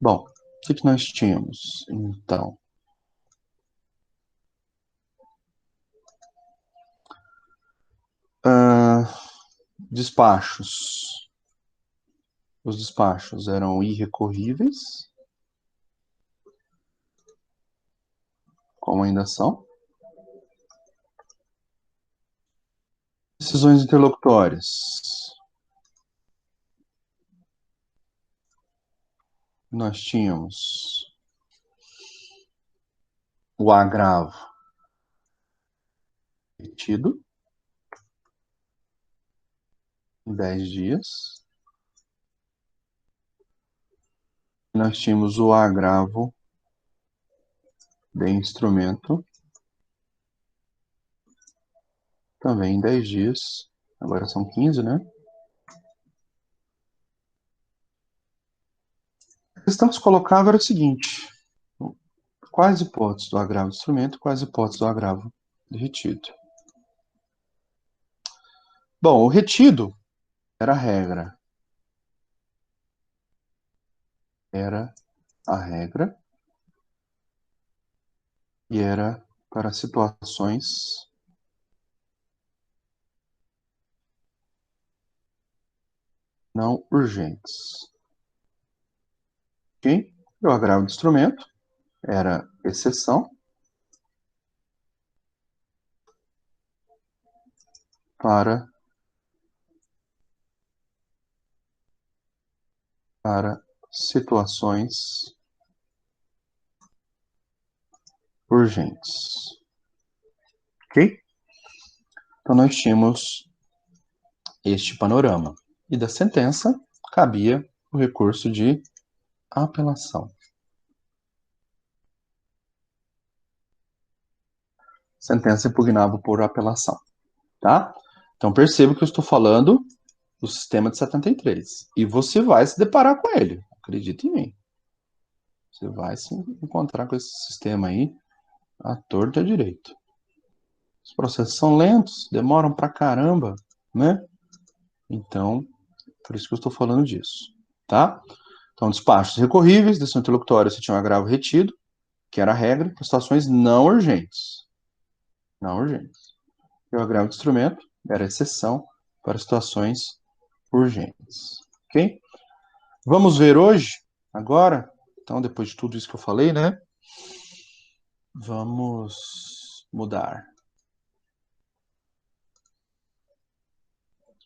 Bom, o que nós tínhamos, então? Despachos. Os despachos eram irrecorríveis, como ainda são. Decisões interlocutórias. Nós tínhamos o agravo retido em 10 dias. Nós tínhamos o agravo de instrumento também em 10 dias. Agora são 15, né? A questão que se colocava era o seguinte: quais hipóteses do agravo de instrumento, quais hipóteses do agravo de retido? Bom, o retido era a regra. Era a regra e era para situações não urgentes. Ok? E o agravo de instrumento era exceção para situações urgentes. Ok? Então nós tínhamos este panorama. E da sentença cabia o recurso de apelação. Sentença impugnável por apelação. Tá? Então perceba que eu estou falando do sistema de 73. E você vai se deparar com ele. Acredite em mim. Você vai se encontrar com esse sistema aí à torta e à direita. Os processos são lentos, demoram pra caramba, né? Então, por isso que eu estou falando disso, tá? Então, despachos recorríveis, decisão interlocutória, se tinha um agravo retido, que era a regra, para situações não urgentes. Não urgentes. E o agravo de instrumento era exceção para situações urgentes. Ok? Vamos ver hoje, agora, então, depois de tudo isso que eu falei, né? Vamos mudar.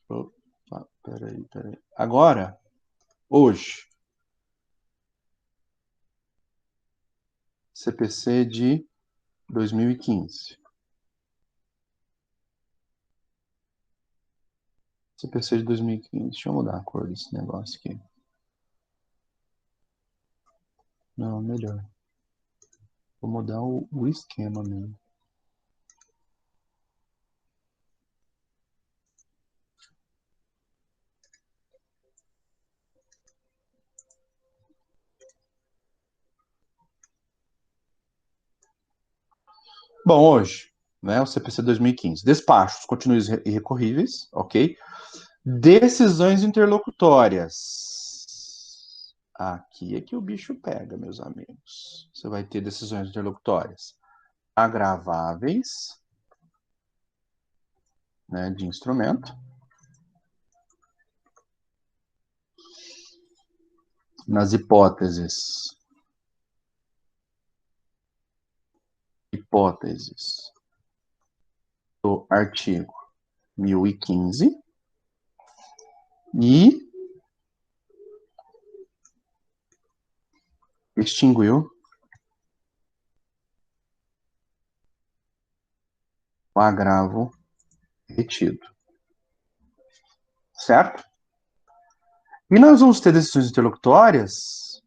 Opa, peraí. Agora, hoje, CPC de 2015. CPC de 2015. Deixa eu mudar a cor desse negócio aqui. Não, melhor. Vou mudar o esquema mesmo. Bom, hoje, né, o CPC 2015. Despachos continuos irrecorríveis, ok? Decisões interlocutórias. Aqui é que o bicho pega, meus amigos. Você vai ter decisões interlocutórias agraváveis, né, de instrumento. Nas hipóteses do artigo 1015 e extinguiu o agravo retido. Certo? E nós vamos ter decisões interlocutórias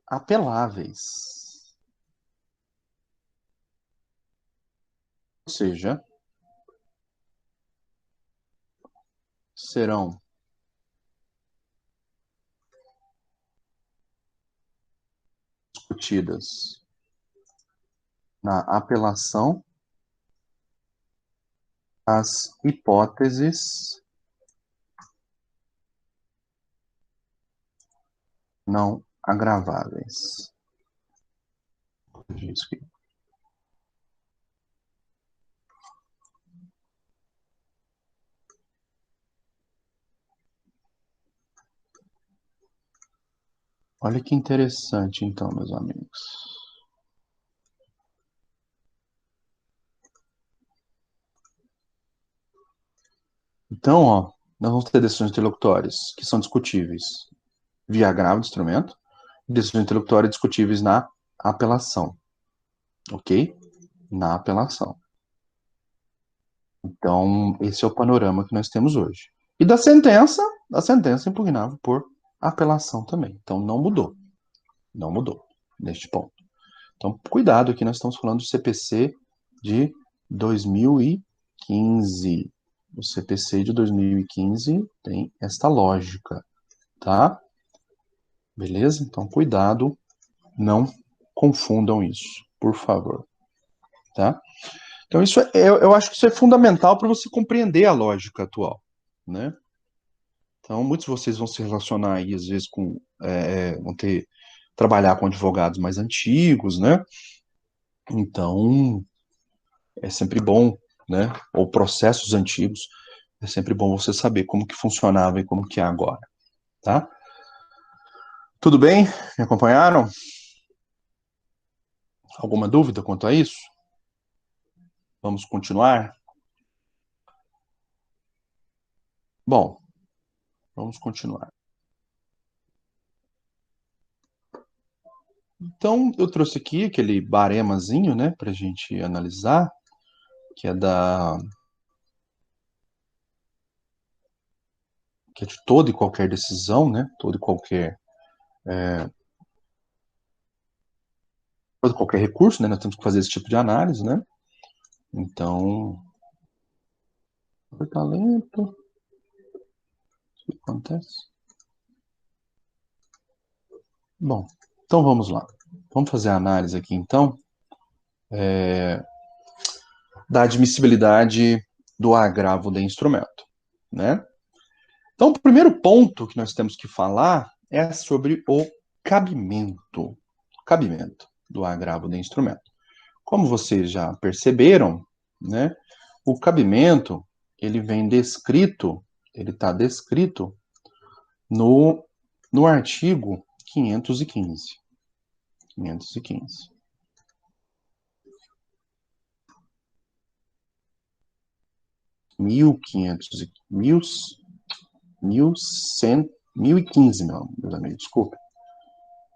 apeláveis. Ou seja, serão discutidas na apelação as hipóteses não agraváveis. Olha que interessante, então, meus amigos. Então, ó, nós vamos ter decisões interlocutórias que são discutíveis via agravo de instrumento, e decisões interlocutórias discutíveis na apelação. Ok? Na apelação. Então, esse é o panorama que nós temos hoje. E da sentença, a sentença é impugnável por apelação também. Então, não mudou. Não mudou neste ponto. Então, cuidado aqui, nós estamos falando do CPC de 2015. O CPC de 2015 tem esta lógica, tá? Beleza? Então, cuidado, não confundam isso, por favor, tá? Então, eu acho que isso é fundamental para você compreender a lógica atual, né? Então, muitos de vocês vão se relacionar aí, às vezes, vão trabalhar com advogados mais antigos, né? Então, é sempre bom, né? Ou processos antigos, é sempre bom você saber como que funcionava e como que é agora, tá? Tudo bem? Me acompanharam? Alguma dúvida quanto a isso? Vamos continuar? Bom, vamos continuar. Então, eu trouxe aqui aquele baremazinho, né, para a gente analisar, que que é de toda e qualquer decisão, né, todo e qualquer recurso, né, nós temos que fazer esse tipo de análise, né. Então, foi talento, o que acontece? Bom, então vamos lá. Vamos fazer a análise aqui, então, da admissibilidade do agravo de instrumento, né? Então, o primeiro ponto que nós temos que falar é sobre o cabimento do agravo de instrumento. Como vocês já perceberam, né, o cabimento, ele está descrito no artigo 515. 515. 1115, meus amigos, desculpa.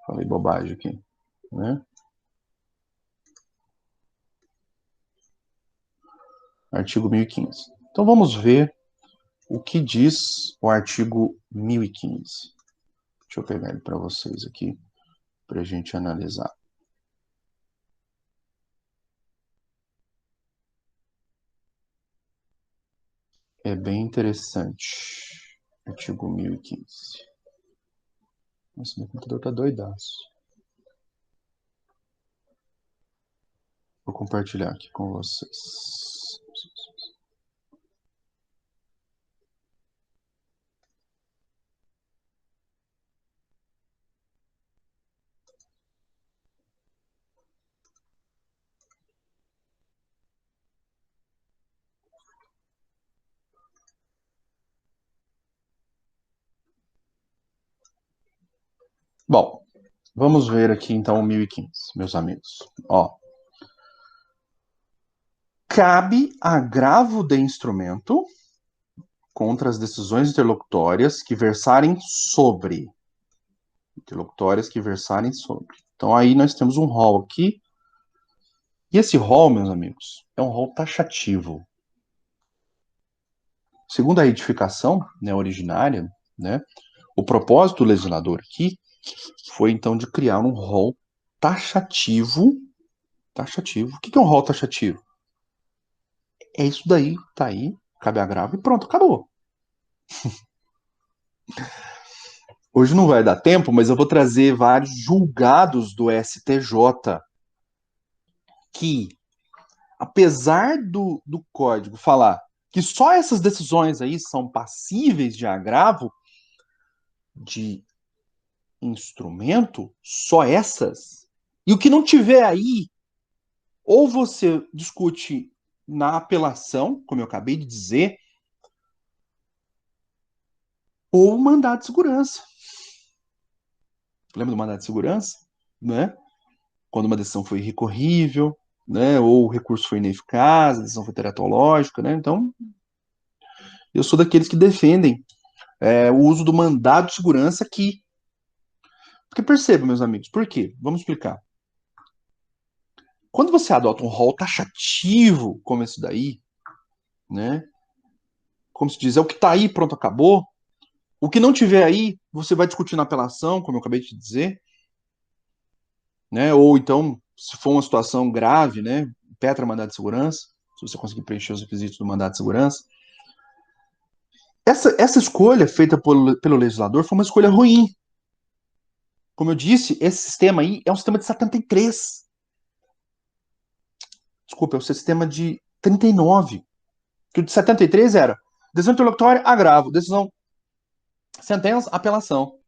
Falei bobagem aqui, né? Artigo 1015. Então vamos ver o que diz o artigo 1015. Deixa eu pegar ele para vocês aqui, para a gente analisar. É bem interessante. Artigo 1015. Nossa, meu computador tá doidaço. Vou compartilhar aqui com vocês. Bom, vamos ver aqui então o 1015, meus amigos. Ó, cabe agravo de instrumento contra as decisões interlocutórias que versarem sobre. Interlocutórias que versarem sobre. Então aí nós temos um rol aqui. E esse rol, meus amigos, é um rol taxativo. Segundo a edificação, né, originária, né, o propósito do legislador aqui foi então de criar um rol taxativo. Taxativo. O que é um rol taxativo? É isso daí, tá aí, cabe agravo e pronto, acabou. Hoje não vai dar tempo, mas eu vou trazer vários julgados do STJ que, apesar do código falar que só essas decisões aí são passíveis de agravo de instrumento, só essas, e o que não tiver aí, ou você discute na apelação, como eu acabei de dizer, ou mandado de segurança. Lembra do mandado de segurança? Né? Quando uma decisão foi recorrível, né? Ou o recurso foi ineficaz, a decisão foi teratológica, né? Então, eu sou daqueles que defendem o uso do mandado de segurança aqui. Porque perceba, meus amigos, por quê? Vamos explicar. Quando você adota um rol taxativo como esse daí, né? Como se diz, é o que está aí, pronto, acabou. O que não tiver aí, você vai discutir na apelação, como eu acabei de dizer, né? Ou então, se for uma situação grave, né? Petra mandado de segurança, se você conseguir preencher os requisitos do mandado de segurança. Essa escolha feita pelo legislador foi uma escolha ruim. Como eu disse, esse sistema aí é um sistema de 73. Desculpa, é o sistema de 39. Que o de 73 era decisão interlocutória, agravo. Decisão, sentença, apelação.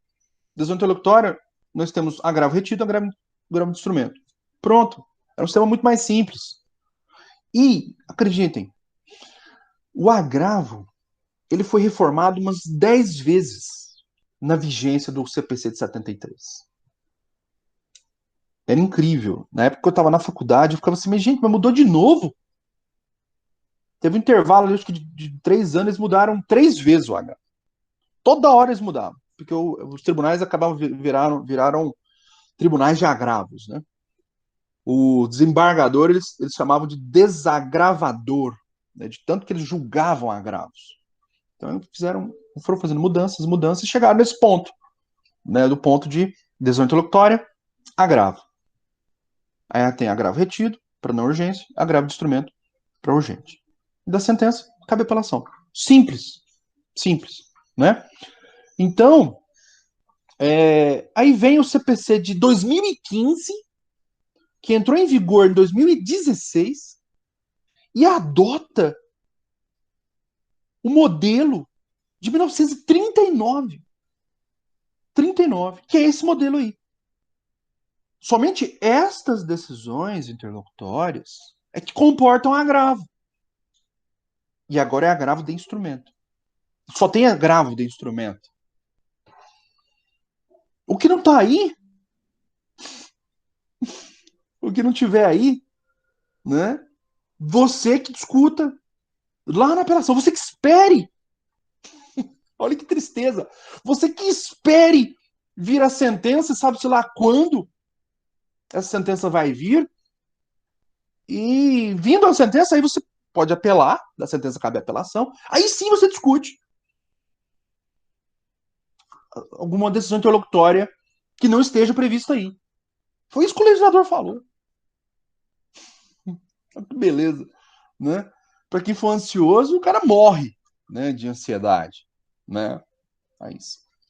Decisão interlocutória, nós temos agravo retido, agravo de instrumento. Pronto. Era um sistema muito mais simples. E, acreditem, o agravo ele foi reformado umas 10 vezes na vigência do CPC de 73. Era incrível. Na época que eu estava na faculdade, eu ficava assim, mas gente, mas mudou de novo? Teve um intervalo, acho que de 3 anos, eles mudaram 3 vezes o agravo. Toda hora eles mudavam, porque os tribunais acabavam viraram tribunais de agravos, né? O desembargador eles chamavam de desagravador, né? De tanto que eles julgavam agravos. Então foram fazendo mudanças e chegaram nesse ponto, né? Do ponto de decisão interlocutória, agravo. Aí tem agravo retido para não urgência, agravo de instrumento para urgente. E da sentença, cabe apelação. Simples, simples, né? Então, aí vem o CPC de 2015, que entrou em vigor em 2016 e adota o modelo de 1939. 39, que é esse modelo aí. Somente estas decisões interlocutórias é que comportam agravo. E agora é agravo de instrumento. Só tem agravo de instrumento. O que não está aí, o que não tiver aí, né? Você que discuta lá na apelação, você que espere. Olha que tristeza. Você que espere vir a sentença, sabe-se lá quando essa sentença vai vir. E vindo a sentença, aí você pode apelar, da sentença cabe apelação. Aí sim você discute alguma decisão interlocutória que não esteja prevista aí. Foi isso que o legislador falou. Que beleza, né? Para quem for ansioso, o cara morre, né, de ansiedade, né? Aí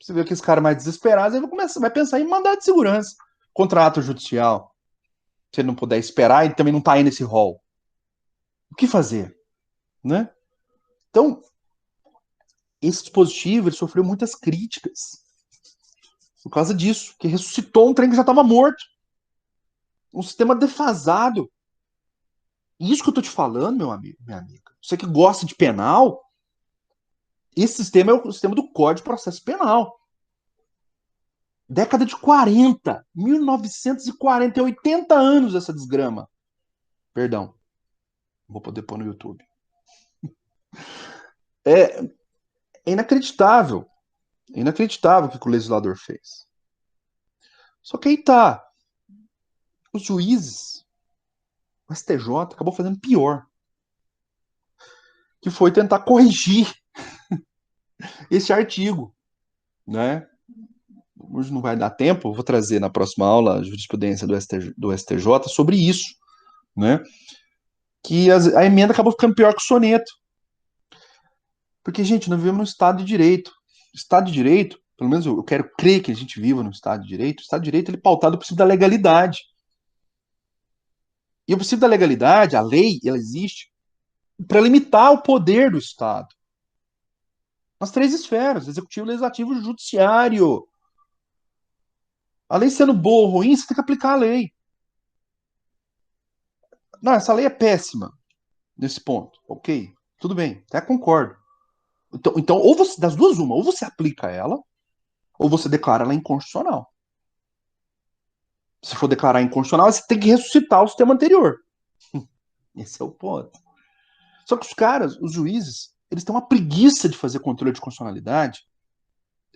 você vê que esse cara mais desesperado, ele vai pensar em mandado de segurança, contrato judicial. Se ele não puder esperar, ele também não está aí nesse rol. O que fazer, né? Então, esse dispositivo ele sofreu muitas críticas por causa disso, que ressuscitou um trem que já estava morto, um sistema defasado. E isso que eu estou te falando, meu amigo, minha amiga. Você que gosta de penal, esse sistema é o sistema do Código de Processo Penal. Década de 40, 1940, 80 anos essa desgrama. Perdão, vou poder pôr no YouTube. É, é inacreditável. É inacreditável o que o legislador fez. Só que aí tá. Os juízes, o STJ, acabou fazendo pior. Que foi tentar corrigir esse artigo, né? Hoje não vai dar tempo, vou trazer na próxima aula a jurisprudência do STJ sobre isso, né? Que a emenda acabou ficando pior que o soneto. Porque, gente, nós vivemos num Estado de Direito. Estado de Direito, pelo menos eu quero crer que a gente viva no Estado de Direito, o Estado de Direito ele é pautado no princípio da legalidade. E o princípio da legalidade, a lei, ela existe para limitar o poder do Estado. Nas três esferas, executivo, legislativo e judiciário. A lei sendo boa ou ruim, você tem que aplicar a lei. Não, essa lei é péssima nesse ponto. Ok, tudo bem, até concordo. Então, ou você, das duas, uma, ou você aplica ela, ou você declara ela inconstitucional. Se for declarar inconstitucional, você tem que ressuscitar o sistema anterior. Esse é o ponto. Só que os caras, os juízes, eles têm uma preguiça de fazer controle de constitucionalidade.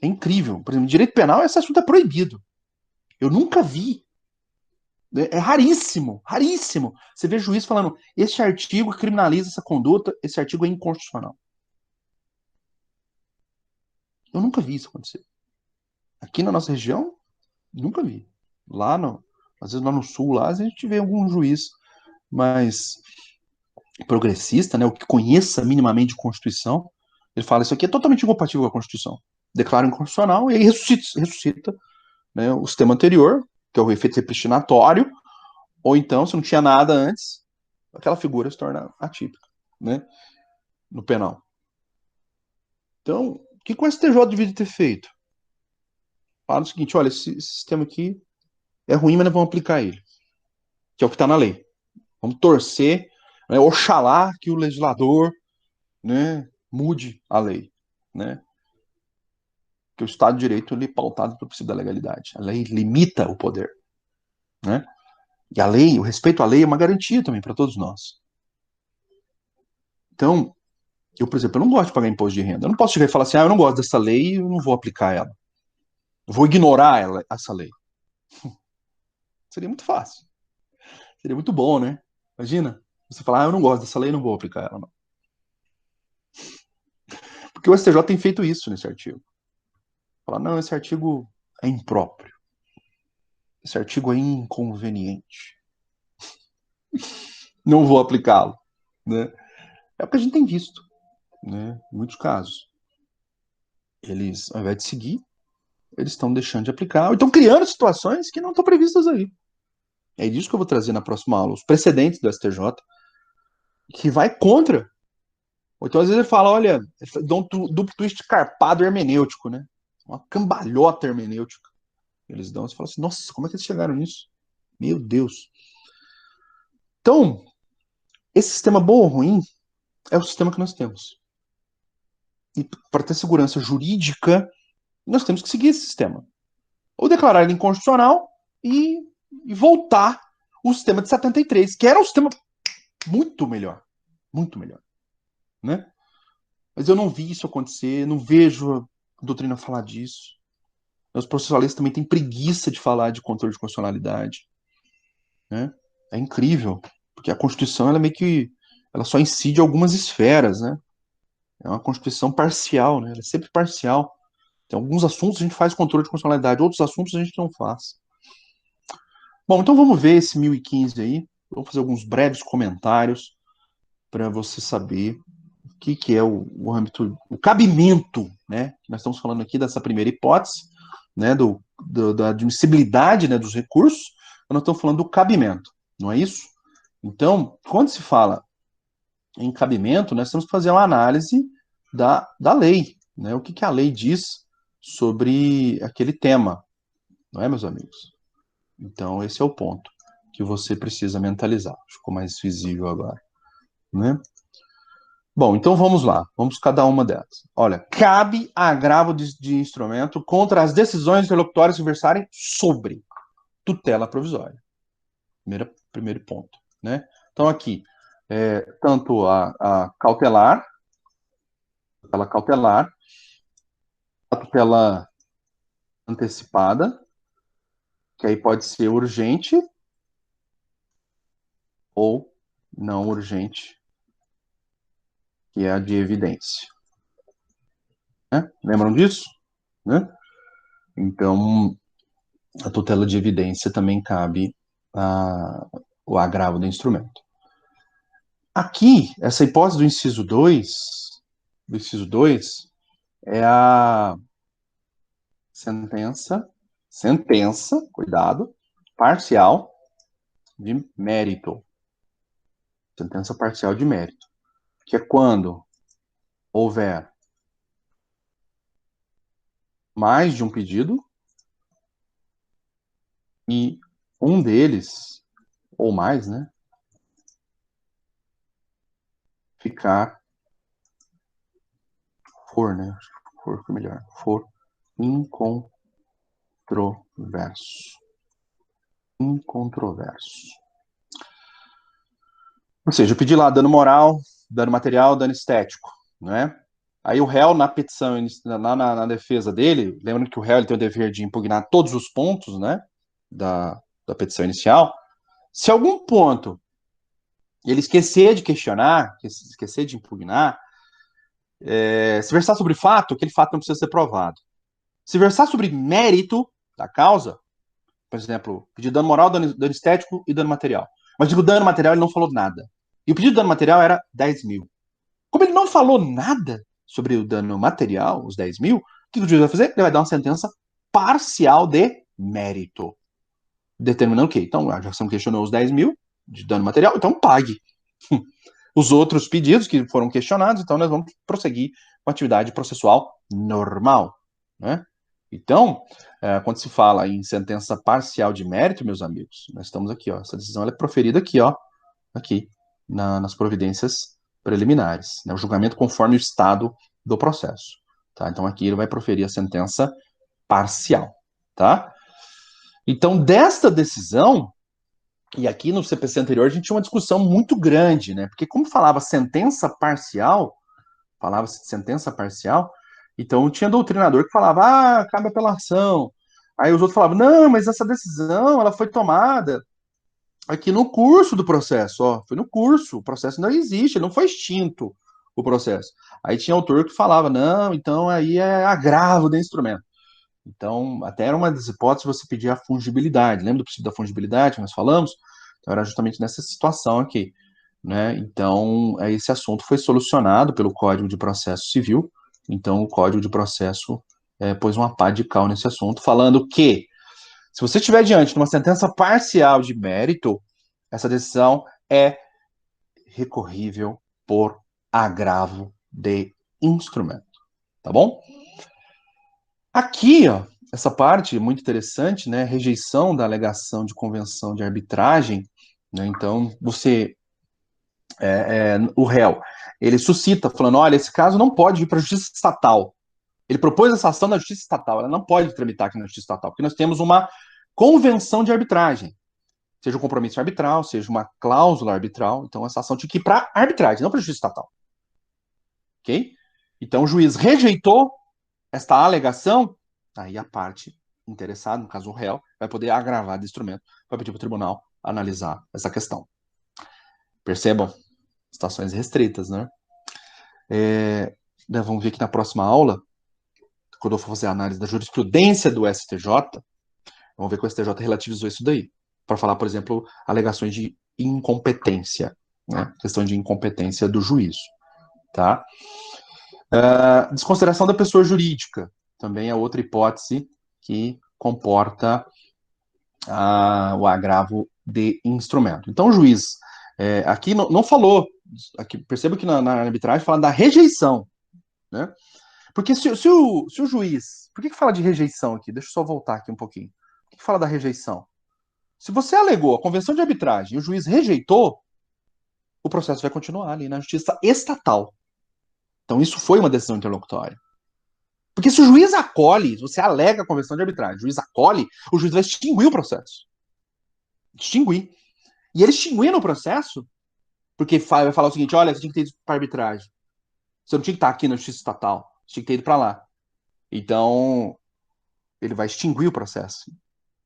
É incrível. Por exemplo, em direito penal, esse assunto é proibido. Eu nunca vi. É raríssimo, raríssimo. Você vê juiz falando, este artigo criminaliza essa conduta, esse artigo é inconstitucional. Eu nunca vi isso acontecer. Aqui na nossa região, nunca vi. Lá no, às vezes lá no sul, lá a gente vê algum juiz mais progressista, né, o que conheça minimamente de Constituição, ele fala, isso aqui é totalmente incompatível com a Constituição. Declara inconstitucional e aí ressuscita, né, o sistema anterior, que é o efeito repristinatório, ou então, se não tinha nada antes, aquela figura se torna atípica, né, no penal. Então, o que o STJ devia ter feito? Fala o seguinte, olha, esse sistema aqui é ruim, mas nós vamos aplicar ele, que é o que está na lei. Vamos torcer, né, oxalá que o legislador, né, mude a lei, né? Que o Estado de Direito ele é pautado pelo princípio da legalidade. A lei limita o poder, né? E a lei, o respeito à lei é uma garantia também para todos nós. Então, eu, por exemplo, eu não gosto de pagar imposto de renda. Eu não posso chegar e falar assim, eu não gosto dessa lei e eu não vou aplicar ela. Eu vou ignorar essa lei. Seria muito fácil. Seria muito bom, né? Imagina, você falar, eu não gosto dessa lei e não vou aplicar ela. Não. Porque o STJ tem feito isso nesse artigo. Falar, não, esse artigo é impróprio. Esse artigo é inconveniente. Não vou aplicá-lo, né? É o que a gente tem visto, né? Em muitos casos. Eles, ao invés de seguir, eles estão deixando de aplicar, ou estão criando situações que não estão previstas aí. É disso que eu vou trazer na próxima aula, os precedentes do STJ, que vai contra. Ou então, às vezes, ele fala, olha, dá um duplo twist carpado hermenêutico, né? Uma cambalhota hermenêutica. Eles dão, você fala assim, nossa, como é que eles chegaram nisso? Meu Deus. Então, esse sistema bom ou ruim é o sistema que nós temos. E para ter segurança jurídica, nós temos que seguir esse sistema. Ou declarar ele inconstitucional e voltar o sistema de 73, que era um sistema muito melhor. Muito melhor. Né? Mas eu não vi isso acontecer, não vejo a doutrina falar disso. Os processualistas também têm preguiça de falar de controle de constitucionalidade. Né? É incrível, porque a Constituição ela meio que ela só incide algumas esferas, né? É uma Constituição parcial, né? Ela é sempre parcial. Tem alguns assuntos a gente faz controle de constitucionalidade, outros assuntos a gente não faz. Bom, então vamos ver esse 1015 aí. Vou fazer alguns breves comentários para você saber o que é o âmbito, o cabimento, né? Nós estamos falando aqui dessa primeira hipótese, né? Da admissibilidade, né, dos recursos. Nós estamos falando do cabimento, não é isso? Então, quando se fala em cabimento, nós temos que fazer uma análise da lei, né? O que a lei diz sobre aquele tema, não é, meus amigos? Então, esse é o ponto que você precisa mentalizar. Ficou mais visível agora, né? Bom, então vamos lá. Vamos cada uma delas. Olha, cabe agravo de instrumento contra as decisões interlocutórias que versarem sobre tutela provisória. Primeiro ponto, né? Então aqui, tanto a cautelar, a tutela antecipada, que aí pode ser urgente ou não urgente, que é a de evidência. Né? Lembram disso? Né? Então, a tutela de evidência também cabe o agravo do instrumento. Aqui, essa hipótese do inciso 2 é a sentença, cuidado, parcial de mérito. Sentença parcial de mérito, que é quando houver mais de um pedido e um deles, ou mais, né, né, for melhor, for incontroverso. Ou seja, eu pedi lá dano moral, dano material, dano estético, né? Aí o réu, na petição, na defesa dele, lembrando que o réu ele tem o dever de impugnar todos os pontos, né, da petição inicial. Se algum ponto ele esquecer de questionar, esquecer de impugnar, se versar sobre fato, aquele fato não precisa ser provado. Se versar sobre mérito da causa, por exemplo, pedir dano moral, dano estético e dano material. Mas o dano material ele não falou nada. E o pedido de dano material era 10 mil. Como ele não falou nada sobre o dano material, os 10 mil, o que o juiz vai fazer? Ele vai dar uma sentença parcial de mérito. Determinando o quê? Então, já você questionou os 10 mil de dano material, então pague. Os outros pedidos que foram questionados, então nós vamos prosseguir com a atividade processual normal. Né? Então, quando se fala em sentença parcial de mérito, meus amigos, nós estamos aqui, ó, essa decisão ela é proferida aqui, ó, aqui, nas providências preliminares, né, o julgamento conforme o estado do processo. Tá? Então, aqui ele vai proferir a sentença parcial. Tá? Então, desta decisão, e aqui no CPC anterior a gente tinha uma discussão muito grande, né? Porque como falava-se sentença parcial, então tinha doutrinador que falava, cabe apelação. Aí os outros falavam, não, mas essa decisão, ela foi tomada aqui no curso do processo, ó, foi no curso, o processo ainda existe, ele não foi extinto, o processo. Aí tinha autor que falava, não, então aí é agravo do instrumento. Então, até era uma das hipóteses você pedir a fungibilidade. Lembra do princípio da fungibilidade que nós falamos? Então, era justamente nessa situação aqui. Né? Então, esse assunto foi solucionado pelo Código de Processo Civil. Então, o Código de Processo pôs uma pá de cal nesse assunto, falando que, se você estiver diante de uma sentença parcial de mérito, essa decisão é recorrível por agravo de instrumento. Tá bom? Aqui, ó, essa parte muito interessante, né? Rejeição da alegação de convenção de arbitragem. Né? Então, o réu, ele suscita, falando: olha, esse caso não pode ir para a justiça estatal. Ele propôs essa ação na justiça estatal, ela não pode tramitar aqui na justiça estatal, porque nós temos uma convenção de arbitragem, seja um compromisso arbitral, seja uma cláusula arbitral. Então, essa ação tinha que ir para arbitragem, não para a justiça estatal. Ok? Então, o juiz rejeitou esta alegação, aí a parte interessada, no caso o réu, vai poder agravar de instrumento, vai pedir para o tribunal analisar essa questão. Percebam? Situações restritas, né? Vamos ver aqui na próxima aula, quando eu for fazer a análise da jurisprudência do STJ, vamos ver que o STJ relativizou isso daí, para falar, por exemplo, alegações de incompetência, né? Questão de incompetência do juízo, tá? Desconsideração da pessoa jurídica, também é outra hipótese que comporta o agravo de instrumento. Então, o juiz aqui não falou, aqui, perceba que na arbitragem fala da rejeição, né? Porque se o juiz, por que fala de rejeição aqui? Deixa eu só voltar aqui um pouquinho. Por que fala da rejeição? Se você alegou a convenção de arbitragem e o juiz rejeitou, o processo vai continuar ali na justiça estatal. Então, isso foi uma decisão interlocutória. Porque se o juiz acolhe, se você alega a convenção de arbitragem, o juiz acolhe, o juiz vai extinguir o processo. Extinguir. E ele extinguindo o processo, porque vai falar o seguinte: olha, você tinha que ter ido para arbitragem. Você não tinha que estar aqui na justiça estatal. Você tinha que ter ido para lá. Então, ele vai extinguir o processo.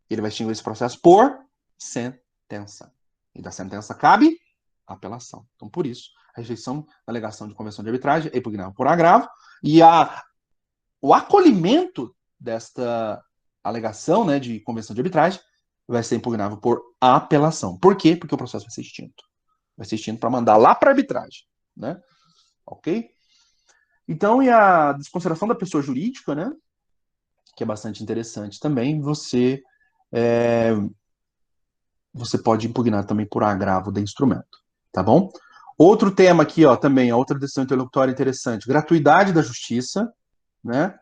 Ele vai extinguir esse processo por sentença. E da sentença cabe apelação. Então, por isso, a rejeição da alegação de convenção de arbitragem é impugnável por agravo e o acolhimento desta alegação, né, de convenção de arbitragem vai ser impugnável por apelação. Por quê? Porque o processo vai ser extinto. Vai ser extinto para mandar lá para arbitragem, né? Ok? Então, e a desconsideração da pessoa jurídica, né? Que é bastante interessante também, você pode impugnar também por agravo de instrumento, tá bom? Outro tema aqui, ó, também, a outra decisão interlocutória interessante, gratuidade da justiça, né?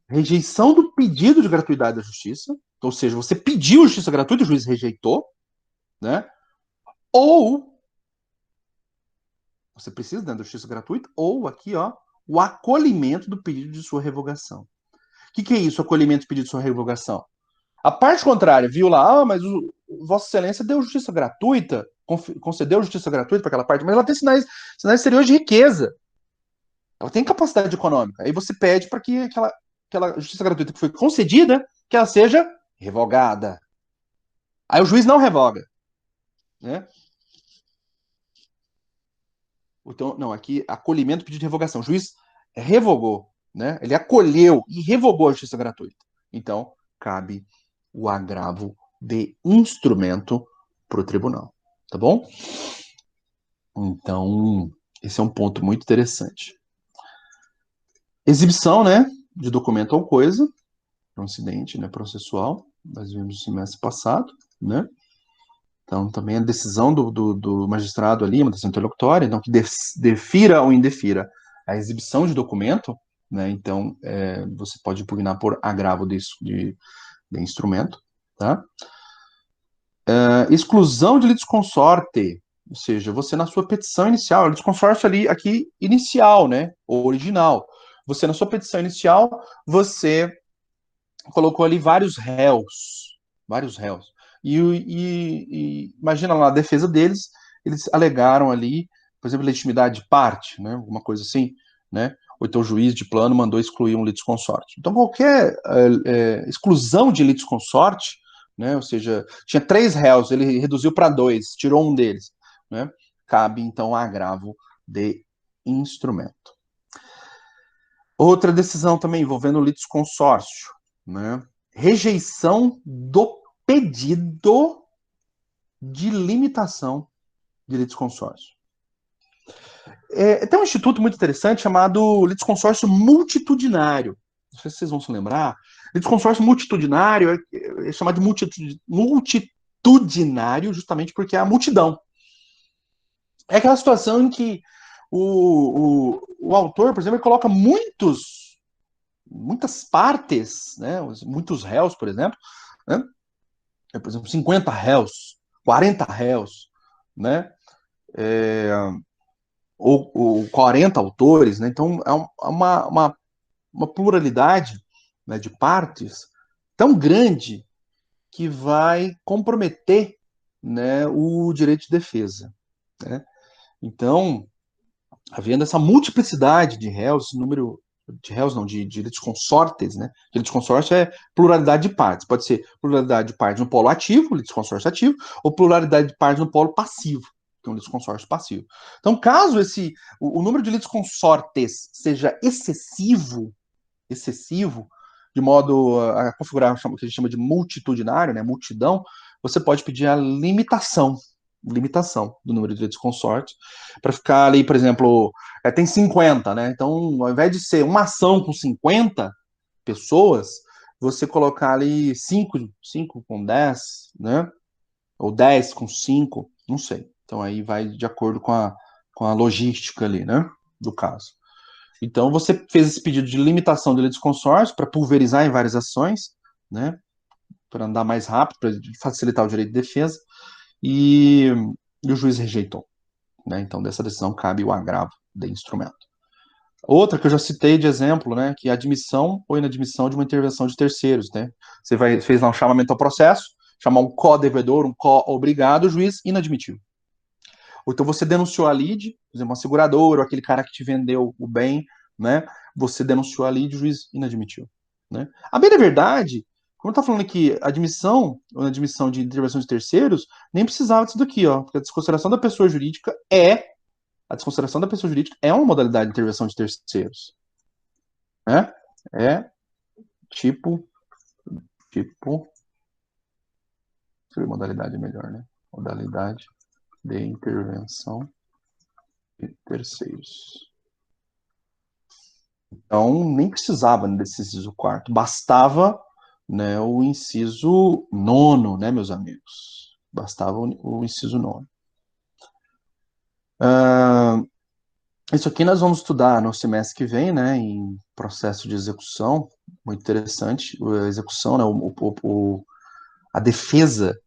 Rejeição do pedido de gratuidade da justiça, ou seja, você pediu justiça gratuita, o juiz rejeitou, né? Ou você precisa, né, da justiça gratuita, ou aqui, ó, o acolhimento do pedido de sua revogação. O que é isso, acolhimento do pedido de sua revogação? A parte contrária viu lá, mas Vossa Excelência deu justiça gratuita, concedeu justiça gratuita para aquela parte, mas ela tem sinais exteriores de riqueza. Ela tem capacidade econômica. Aí você pede para que aquela justiça gratuita que foi concedida, que ela seja revogada. Aí o juiz não revoga, né? Então, não, aqui, acolhimento, pedido de revogação. O juiz revogou, né? Ele acolheu e revogou a justiça gratuita. Então, cabe o agravo de instrumento para o tribunal, tá bom? Então, esse é um ponto muito interessante. Exibição, né, de documento ou coisa, um incidente, né, processual, nós vimos no semestre passado, né? Então, também a decisão do magistrado ali, uma decisão interlocutória, então, que defira ou indefira a exibição de documento, né? Então, você pode impugnar por agravo de instrumento, tá? Exclusão de litisconsorte, ou seja, você na sua petição inicial, litisconsórcio ali, aqui, inicial, né? Ou original. Você na sua petição inicial, você colocou ali vários réus. E imagina lá, a defesa deles, eles alegaram ali, por exemplo, legitimidade de parte, né? Alguma coisa assim, né? Ou então o juiz de plano mandou excluir um litisconsorte. Então, qualquer exclusão de litisconsorte, né? Ou seja, tinha 3 réus, ele reduziu para 2, tirou um deles, né? Cabe, então, agravo de instrumento. Outra decisão também envolvendo o litisconsórcio, né? Rejeição do pedido de limitação de litisconsórcio. Tem um instituto muito interessante chamado litisconsórcio multitudinário. Não sei se vocês vão se lembrar. Litisconsórcio multitudinário é chamado de multitudinário justamente porque é a multidão. É aquela situação em que o autor, por exemplo, ele coloca muitas partes, né, muitos réus, por exemplo, né, por exemplo, 50 réus, 40 réus, né, ou 40 autores, né, então é uma pluralidade, né, de partes tão grande que vai comprometer, né, o direito de defesa, né? Então, havendo essa multiplicidade de réus, esse número de réus não, de litisconsortes, né? De litisconsórcio é pluralidade de partes. Pode ser pluralidade de partes no polo ativo, litisconsórcio ativo, ou pluralidade de partes no polo passivo, que é um litisconsórcio passivo. Então, caso o número de litisconsortes seja excessivo, de modo a configurar o que a gente chama de multitudinário, né, multidão, você pode pedir a limitação do número de litisconsortes, para ficar ali, por exemplo, tem 50, né? Então, ao invés de ser uma ação com 50 pessoas, você colocar ali 5 com 10, né? Ou 10 com 5, não sei. Então, aí vai de acordo com a logística ali, né? Do caso. Então, você fez esse pedido de limitação de litisconsórcio para pulverizar em várias ações, né? Para andar mais rápido, para facilitar o direito de defesa, e o juiz rejeitou, né? Então, dessa decisão cabe o agravo de instrumento. Outra que eu já citei de exemplo, né, que é a admissão ou inadmissão de uma intervenção de terceiros, né? Fez lá um chamamento ao processo, chamar um co-devedor, um co-obrigado, o juiz inadmitiu. Ou então você denunciou a lide, por exemplo, uma seguradora, ou aquele cara que te vendeu o bem, né? Você denunciou a lide, o juiz inadmitiu, né? A bem da verdade, como está falando aqui, admissão ou inadmissão de intervenção de terceiros, nem precisava disso daqui, ó, porque a desconsideração da pessoa jurídica é uma modalidade de intervenção de terceiros, né? É tipo, tipo, modalidade é melhor, né? Modalidade de intervenção de terceiros. Então, nem precisava desse inciso quarto, bastava, né, o inciso nono, né, meus amigos? Bastava o inciso nono. Isso aqui nós vamos estudar no semestre que vem, né, em processo de execução, muito interessante, a execução, né, a defesa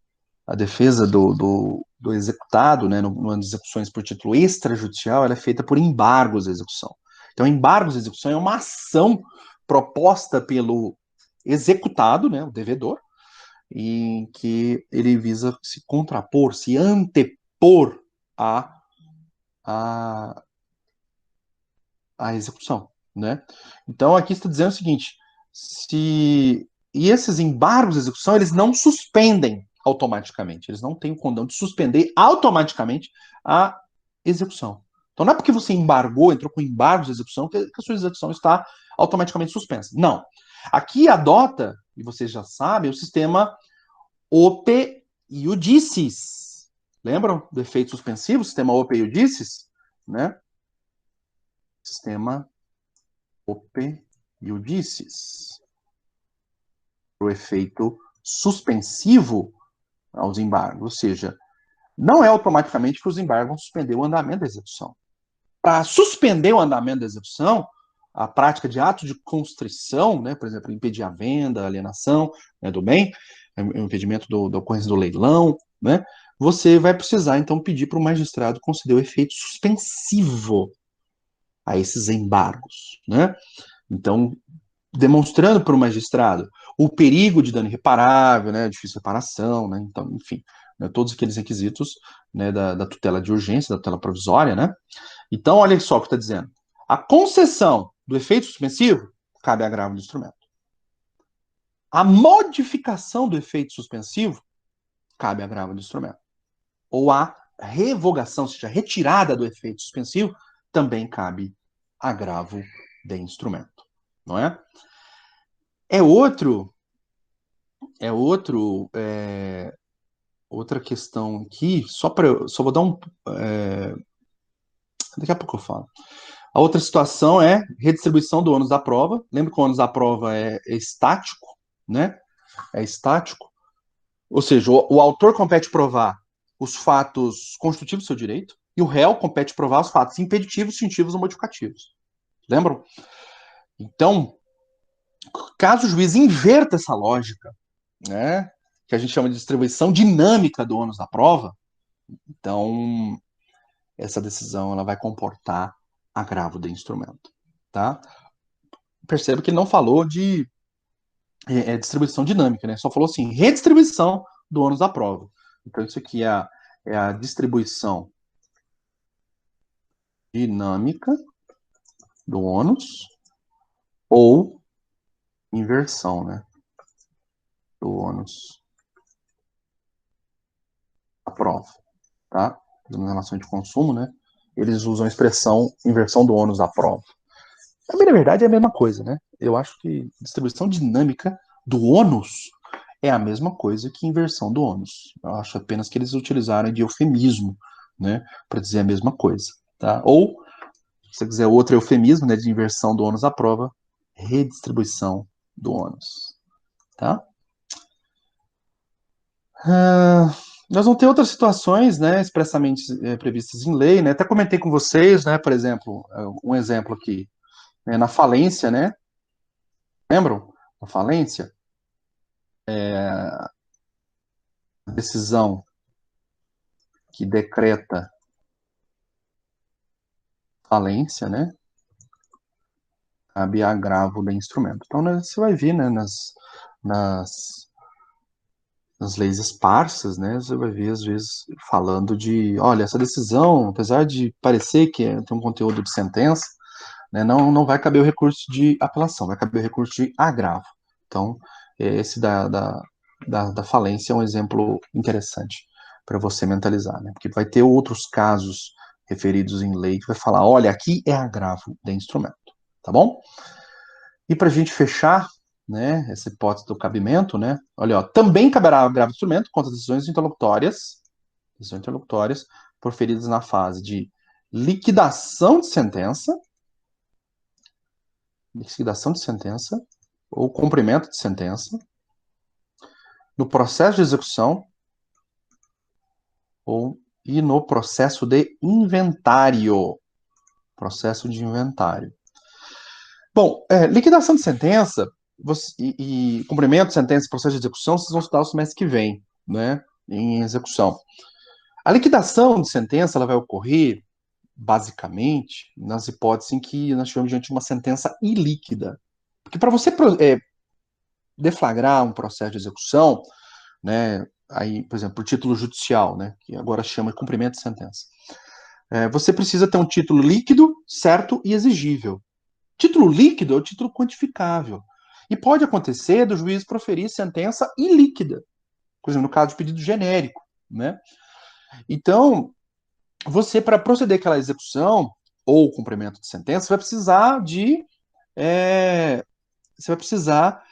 do executado, né, numa das execuções por título extrajudicial, ela é feita por embargos à execução. Então, embargos à execução é uma ação proposta pelo executado, né, o devedor, em que ele visa se contrapor, se antepor à, à, à execução, né? Então, aqui está dizendo o seguinte, e esses embargos de execução, eles não suspendem automaticamente, eles não têm o condão de suspender automaticamente a execução. Então, não é porque você embargou, entrou com embargos de execução, que a sua execução está automaticamente suspensa. Não. Aqui adota, e vocês já sabem, o sistema OPE iudicis. Lembram do efeito suspensivo, sistema OPE iudicis? Né? Sistema OPE iudicis. O efeito suspensivo aos embargos, ou seja, não é automaticamente que os embargos vão suspender o andamento da execução. Para suspender o andamento da execução, a prática de ato de constrição, né, por exemplo, impedir a venda, a alienação, né, do bem, o impedimento da ocorrência do leilão, né, você vai precisar, então, pedir para o magistrado conceder o efeito suspensivo a esses embargos, né? Então, demonstrando para o magistrado o perigo de dano irreparável, né, difícil reparação, né, então, enfim, né, todos aqueles requisitos, né, da tutela de urgência, da tutela provisória, né. Então, olha só o que está dizendo. A concessão do efeito suspensivo cabe a agravo do instrumento. A modificação do efeito suspensivo cabe a agravo do instrumento. Ou a revogação, ou seja, a retirada do efeito suspensivo, também cabe agravo de instrumento. Não é? É outra questão aqui, só vou dar um. Daqui a pouco eu falo. A outra situação é redistribuição do ônus da prova. Lembra que o ônus da prova é estático, né? É estático. Ou seja, o autor compete provar os fatos constitutivos do seu direito e o réu compete provar os fatos impeditivos, distintivos ou modificativos. Lembram? Então, caso o juiz inverta essa lógica, né, que a gente chama de distribuição dinâmica do ônus da prova, então essa decisão ela vai comportar agravo de instrumento, tá? Perceba que ele não falou de distribuição dinâmica, né? Só falou assim, redistribuição do ônus da prova. Então isso aqui é a distribuição dinâmica do ônus ou inversão, né? Do ônus da prova, tá? Na relação de consumo, né? Eles usam a expressão inversão do ônus da prova. Na verdade, é a mesma coisa, né? Eu acho que distribuição dinâmica do ônus é a mesma coisa que inversão do ônus. Eu acho apenas que eles utilizaram de eufemismo, né, para dizer a mesma coisa, tá? Ou, se você quiser outro eufemismo, né, de inversão do ônus à prova, redistribuição do ônus, tá? Ah, nós vamos ter outras situações, né, expressamente previstas em lei, né? Até comentei com vocês, né, por exemplo, um exemplo aqui, né, na falência, né? Lembram? Na falência, a decisão que decreta falência, né? cabe agravo do instrumento. Então, né, você vai ver, né, nas, nas leis esparsas, né, você vai ver, às vezes, falando de, olha, essa decisão, apesar de parecer que tem um conteúdo de sentença, né, não vai caber o recurso de apelação, vai caber o recurso de agravo. Então, esse da falência é um exemplo interessante para você mentalizar, né, porque vai ter outros casos referidos em lei que vai falar, olha, aqui é agravo de instrumento, tá bom? E para a gente fechar, né, essa hipótese do cabimento, né, olha, ó, também caberá agravo de instrumento contra decisões interlocutórias proferidas na fase de liquidação de sentença, ou cumprimento de sentença, no processo de execução e no processo de inventário. Processo de inventário. Bom, liquidação de sentença e cumprimento de sentença e processo de execução, vocês vão estudar o semestre que vem, né, em execução. A liquidação de sentença ela vai ocorrer, basicamente, nas hipóteses em que nós tivemos diante de uma sentença ilíquida. Porque para você deflagrar um processo de execução, né, aí, por exemplo, por título judicial, né, que agora chama de cumprimento de sentença, você precisa ter um título líquido, certo e exigível. Título líquido é o título quantificável. E pode acontecer do juiz proferir sentença ilíquida, por exemplo, no caso de pedido genérico, né? Então, você, para proceder àquela execução ou cumprimento de sentença, vai precisar você vai precisar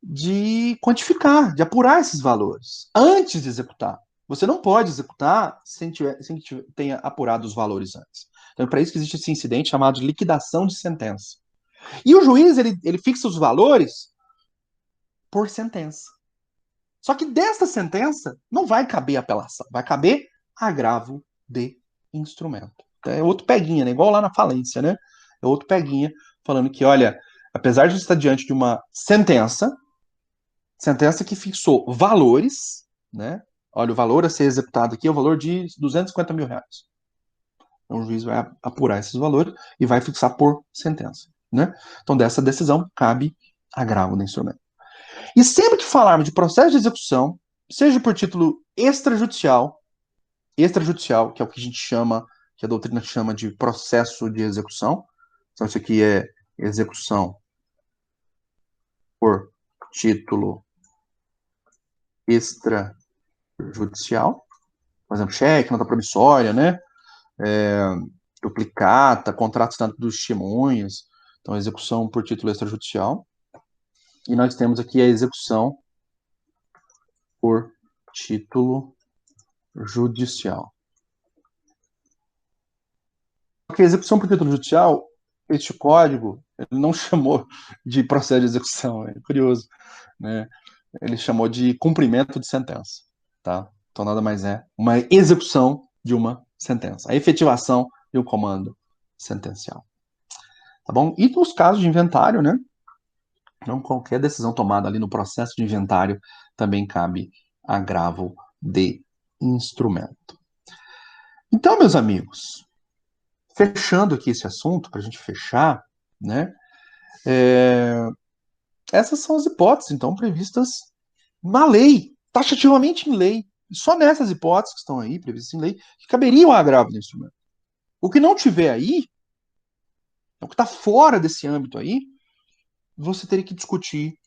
de quantificar, de apurar esses valores antes de executar. Você não pode executar sem que tenha apurado os valores antes. Então, é para isso que existe esse incidente chamado de liquidação de sentença. E o juiz, ele fixa os valores por sentença. Só que desta sentença não vai caber apelação, vai caber agravo de instrumento. É outro peguinha, né? Igual lá na falência, né? É outro peguinha falando que, olha, apesar de estar diante de uma sentença que fixou valores, né? Olha, o valor a ser executado aqui é o valor de 250 mil reais. Então, o juiz vai apurar esses valores e vai fixar por sentença, né? Então, dessa decisão cabe agravo do instrumento. E sempre que falarmos de processo de execução, seja por título extrajudicial, que é o que a gente chama, que a doutrina chama de processo de execução. Então, isso aqui é execução por título extrajudicial. Por exemplo, cheque, nota promissória, né? Duplicata, contrato assinado dos testemunhas. Então, execução por título extrajudicial. E nós temos aqui a execução por título judicial. Porque a execução por título judicial, este código, ele não chamou de processo de execução, é curioso, né? Ele chamou de cumprimento de sentença, tá? Então nada mais é uma execução de uma sentença, a efetivação de um comando sentencial, tá bom? E nos casos de inventário, né? Então qualquer decisão tomada ali no processo de inventário também cabe agravo de instrumento. Então, meus amigos, fechando aqui esse assunto, para a gente fechar, né? Essas são as hipóteses, então, previstas na lei, taxativamente em lei. E só nessas hipóteses que estão aí, previstas em lei, que caberiam a agravo do instrumento. O que não tiver aí, o que está fora desse âmbito aí, você teria que discutir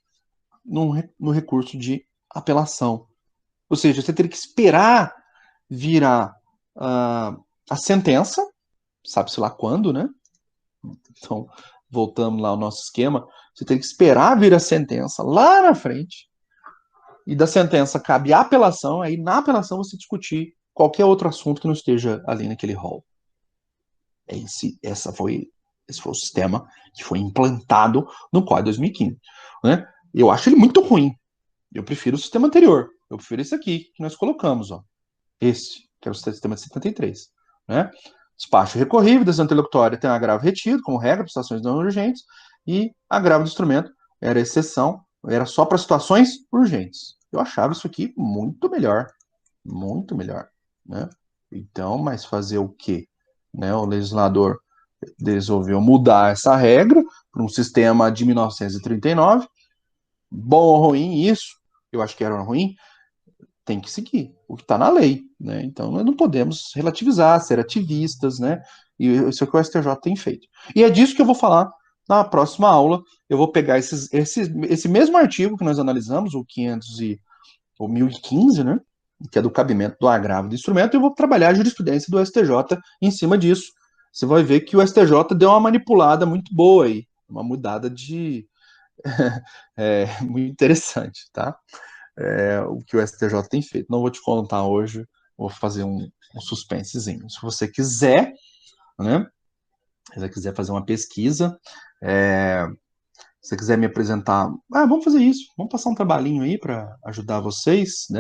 no recurso de apelação. Ou seja, você teria que esperar virar a sentença, sabe-se lá quando, né? Então, voltamos lá ao nosso esquema, você tem que esperar vir a sentença lá na frente, e da sentença cabe a apelação, aí na apelação você discutir qualquer outro assunto que não esteja ali naquele rol. Esse foi o sistema que foi implantado no Código 2015. Né? Eu acho ele muito ruim. Eu prefiro o sistema anterior. Eu prefiro esse aqui que nós colocamos. Ó. Esse, que é o sistema de 73. Né? Despacho recorrível, decisão interlocutória tem um agravo retido, como regra, para situações não urgentes, e agravo do instrumento era exceção, era só para situações urgentes. Eu achava isso aqui muito melhor, né? Então, mas fazer o quê? Né? O legislador resolveu mudar essa regra para um sistema de 1939. Bom ou ruim isso? Eu acho que era ruim. Tem que seguir o que está na lei, né? Então, nós não podemos relativizar, ser ativistas, né? E isso é o que o STJ tem feito. E é disso que eu vou falar na próxima aula. Eu vou pegar esse mesmo artigo que nós analisamos, o 500 o 1015, né? Que é do cabimento do agravo do instrumento, e eu vou trabalhar a jurisprudência do STJ em cima disso. Você vai ver que o STJ deu uma manipulada muito boa aí, uma mudada de muito interessante, tá? O que o STJ tem feito. Não vou te contar hoje, vou fazer um suspensezinho. Se você quiser, né? Se você quiser fazer uma pesquisa, se você quiser me apresentar, vamos fazer isso, vamos passar um trabalhinho aí para ajudar vocês, né?